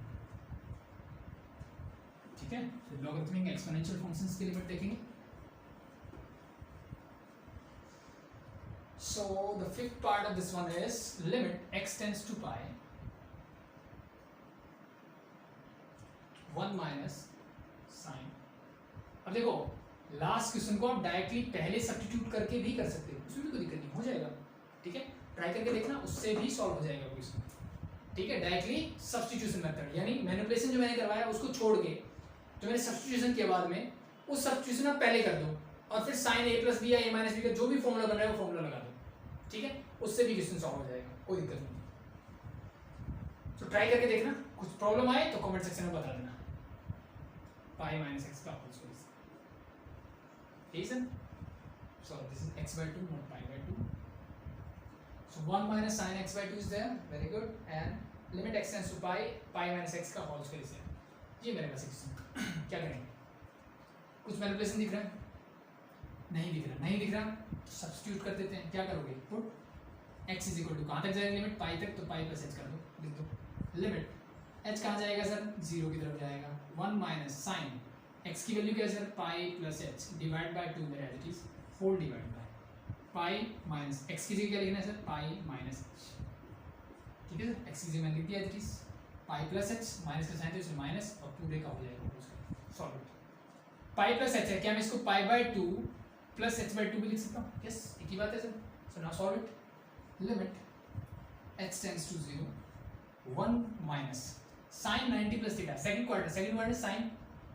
Speaker 1: ठीक है, फिर लॉगरिथमिक एक्सपोनेंशियल फंक्शंस की लिमिट देखेंगे। So the fifth part of this one is limit x tends to pi 1 minus sin। अब देखो लास्ट क्वेश्चन को आप डायरेक्टली पहले सब्स्टिट्यूट करके भी कर सकते हो, उसमें कोई दिक्कत नहीं, हो जाएगा। ठीक है, ट्राई करके देखना, उससे भी सॉल्व हो जाएगा क्वेश्चन। ठीक है, डायरेक्टली सब्स्टिट्यूशन मेथड, यानी मैनिपुलेशन जो मैंने करवाया उसको छोड़ के जो मैंने सब्स्टिट्यूशन के बाद में उस सब्स्टिट्यूशन आप पहले कर दो और फिर sin a प्लस बी या a माइनस बी का जो भी फॉर्मूला बन रहा है वो फॉर्मूला लगा दो। ठीक है, उससे भी क्वेश्चन सॉल्व हो जाएगा, कोई दिक्कत नहीं। तो ट्राई करके देखना, कुछ प्रॉब्लम आए तो कमेंट सेक्शन में बता देना। पाई माइनस एक्स का होल स्क्वायर, ठीक है। So this is x by 2 not pi by 2. So 1 minus sin x by 2 is there, very good, and limit x tends to pi minus x का whole square is there। ये मेरे पास question क्या करेंगे? कुछ manipulation दिख रहा है? नहीं दिख रहा, नहीं दिख रहा, सब्स्टिट्यूट कर देते हैं। क्या करोगे? Put x is equal to कहाँ तक जाएगा लिमिट? पाई तक, तो पाई प्लस h कर दो, लिख दो। लिमिट h कहाँ जाएगा सर? 0 की तरफ जाएगा। 1 माइनस साइन x की वैल्यू क्या है sir? Pi plus h divide by 2 मेरा as it is whole divide by pi minus x की जगह क्या लिखना है सर? Pi minus h। ठीक है सर, x की जगह मैंने लिख दिया as it is pi plus h, minus का साइन तो इसमें माइनस और पूरे का हो जाएगा सॉल्व। पाई प्लस h है, क्या मैं इसको pi by 2 plus h by two भी लिख सकता हूँ, यस एक ही बात है sir. So now solve it. Limit H tends to 0 1 minus sine 90 plus theta, second quadrant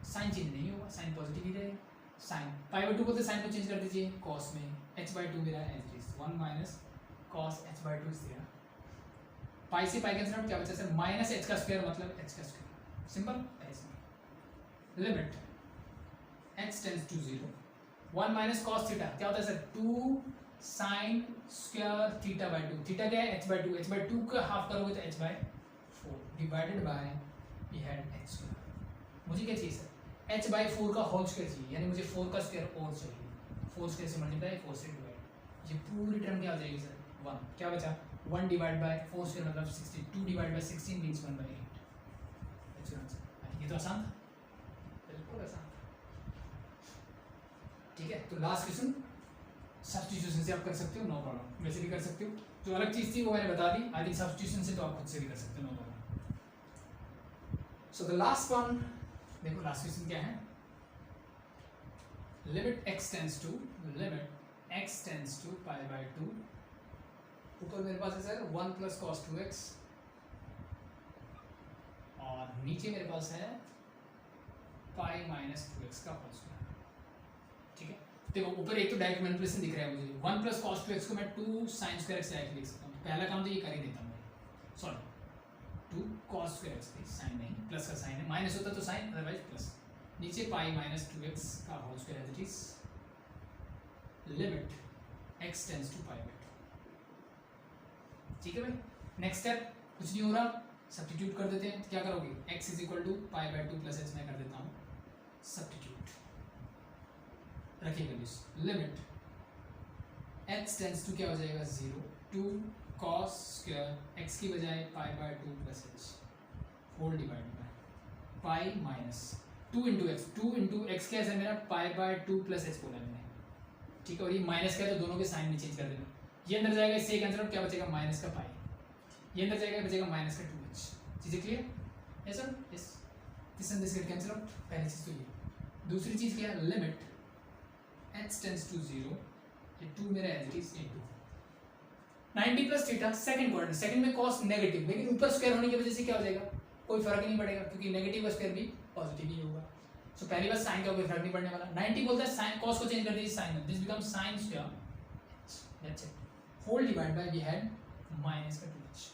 Speaker 1: sine change नहीं होगा, साइन पॉजिटिव ही रहेगा। साइन पाई बाई टू बोलते साइन को चेंज कर दीजिए कॉस में, एच बाई टू मेरा h is 1 minus cos h by two is there. Pi से पाई कैंसिल आउट, क्या बचा सर माइनस एच का स्क्वायर मतलब एच का स्क्वायर, सिंपल ऐसे। Limit H tends to 0 1 minus cos theta, क्या होता है sir 2 sine square theta by two, theta क्या है एच बाई टू का हाफ करोगे तो H by 4 divided by we had H square. मुझे क्या चाहिए सर एच बाई 4 का होल स्क्वायर चाहिए, यानी मुझे 4 का स्क्वायर और चाहिए, 4 स्क्वायर से मल्टीप्लाई 4 से डिवाइड, ये पूरी टर्म क्या हो जाएगी सर 1, क्या बचा 1 डिवाइड बाय 4 स्क्वायर मतलब 62 डिवाइड बाय 16 मींस 1 बाय 8। ये तो आसान था, बिल्कुल आसान था। ठीक है, तो लास्ट क्वेश्चन सब्स्टिट्यूशन से आप कर सकते हो, नो प्रॉब्लम, वैसे भी कर सकते हो, जो अलग चीज थी वो मैंने बता दी। आई थिंक सब्स्टिट्यूशन से तो आप खुद से भी कर सकते हो, no problem. So the last one, देखो लास्ट क्वेश्चन क्या है, limit x tends to pi by 2, ऊपर मेरे पास है सर 1 प्लस कॉस 2x और नीचे मेरे पास है पाई माइनस 2x का होल स्क्वायर। ठीक है, देखो ऊपर एक तो डायरेक्ट मैनिपुलेशन दिख रहा है मुझे, 1 प्लस कॉस 2x को मैं 2 साइन स्क्वायर x डायरेक्ट लिख सकता हूँ, पहला काम तो ये कर ही देता हूँ, sorry 2 cos square x, sine नहीं प्लस का साइन है, माइनस होता तो साइन अदरवाइज प्लस, नीचे पाई माइनस 2x का whole square as it is. Limit x tends to pi by 2। ठीक है भाई, नेक्स्ट स्टेप कुछ नहीं हो रहा, सब्स्टिट्यूट कर देते हैं, क्या करोगे x is equal to pi by 2 plus h मैं कर देता हूँ सब्स्टिट्यूट, रखिए values. Limit h tends to क्या हो जाएगा 0 2 cos स्क्वायर x की बजाय pi by 2 plus h whole divide by pi minus 2 into x क्या है सर मेरा पाई बाय 2 प्लस एच बोला मैंने। ठीक है, और ये माइनस का है तो दोनों के साइन में चेंज कर देना, ये अंदर जाएगा इससे कैंसिल आउट, क्या बचेगा माइनस का पाई, ये अंदर जाएगा बचेगा माइनस का 2h। चीज़ें क्लियर है sir? Yes, this and this get cancel out, पहली चीज़ तो ये। दूसरी चीज़ क्या है, लिमिट h टेंड्स टू 0, ये 2 मेरा as it is into 90 plus theta, second quadrant, second में cos नेगेटिव, लेकिन ऊपर स्क्वायर होने की वजह से क्या हो जाएगा कोई फर्क नहीं पड़ेगा, क्योंकि नेगेटिव का स्क्वायर भी पॉजिटिव ही होगा। सो पहली बात साइन का कोई फर्क नहीं पड़ने वाला। 90 बोलता है साइन cos को चेंज कर दीजिए साइन में, this become sine square, that's it, whole divide by we had minus का 2h।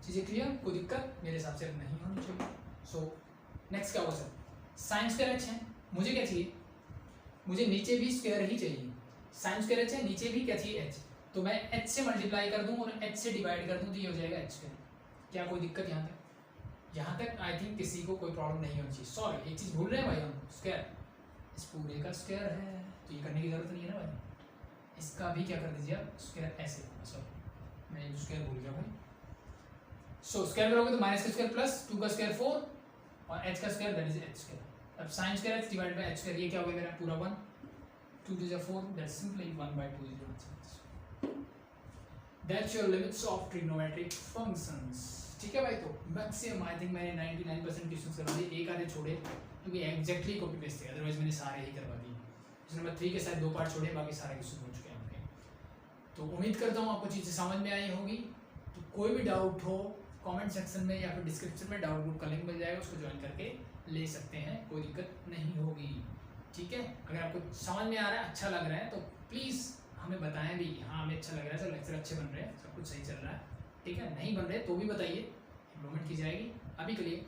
Speaker 1: चीजें क्लियर, कोई दिक्कत मेरे हिसाब से नहीं होनी चाहिए। सो नेक्स्ट क्या होगा सर, साइन स्क्वायर h है, मुझे क्या चाहिए, मुझे नीचे भी स्क्वायर ही चाहिए, साइन स्क्वायर h है, नीचे भी क्या चाहिए h, तो मैं h से मल्टीप्लाई कर दूं और h से डिवाइड कर दूं तो ये हो जाएगा h स्क्वायर। क्या कोई दिक्कत यहाँ तक? यहाँ तक आई थिंक किसी को कोई प्रॉब्लम नहीं होनी चाहिए। सॉरी एक चीज़ भूल रहे हैं भाई हम, स्क्वायर इस पूरे का स्क्वायर है तो ये करने की जरूरत नहीं है ना भाई, इसका भी क्या कर दीजिए आप स्क्वायर ऐसे होगा, सॉरी मैं स्क्वायर भूल गया भाई। सो स्क्वायर करोगे तो माइनस का स्क्वायर प्लस 2 का स्क्वायर 4 और h का square that is h square. अब sine square h divide by h square, ये क्या हो गया मेरा पूरा 1, 2 to the 4 that's simply 1 by 2 is the answer। That's your limits of trigonometric functions। ठीक है भाई, तो मैक्सिमम आई थिंक मैंने 99% क्वेश्चंस करवा दिए, एक आधे छोड़े क्योंकि एग्जैक्टली कॉपी पेस्ट थे, अदरवाइज मैंने सारे ही करवा दिए। क्वेश्चन नंबर 3 के साथ 2 पार्ट छोड़े, बाकी सारे क्वेश्चन हो चुके हैं आपके। तो उम्मीद करता हूँ आपको चीज़ें समझ में आई होगी। तो कोई भी डाउट हो कमेंट सेक्शन में या फिर डिस्क्रिप्शन में डाउट ग्रुप का लिंक मिल जाएगा, उसको ज्वाइन करके ले सकते हैं, कोई दिक्कत नहीं होगी। ठीक है, अगर आपको समझ में आ रहा है, अच्छा लग रहा है तो प्लीज़ हमें बताएं भी, हाँ हमें अच्छा लग रहा है सर, लेक्चर अच्छे बन रहे हैं, सब कुछ सही चल रहा है। ठीक है, नहीं बन रहे तो भी बताइए, इम्प्रूवमेंट की जाएगी। अभी के लिए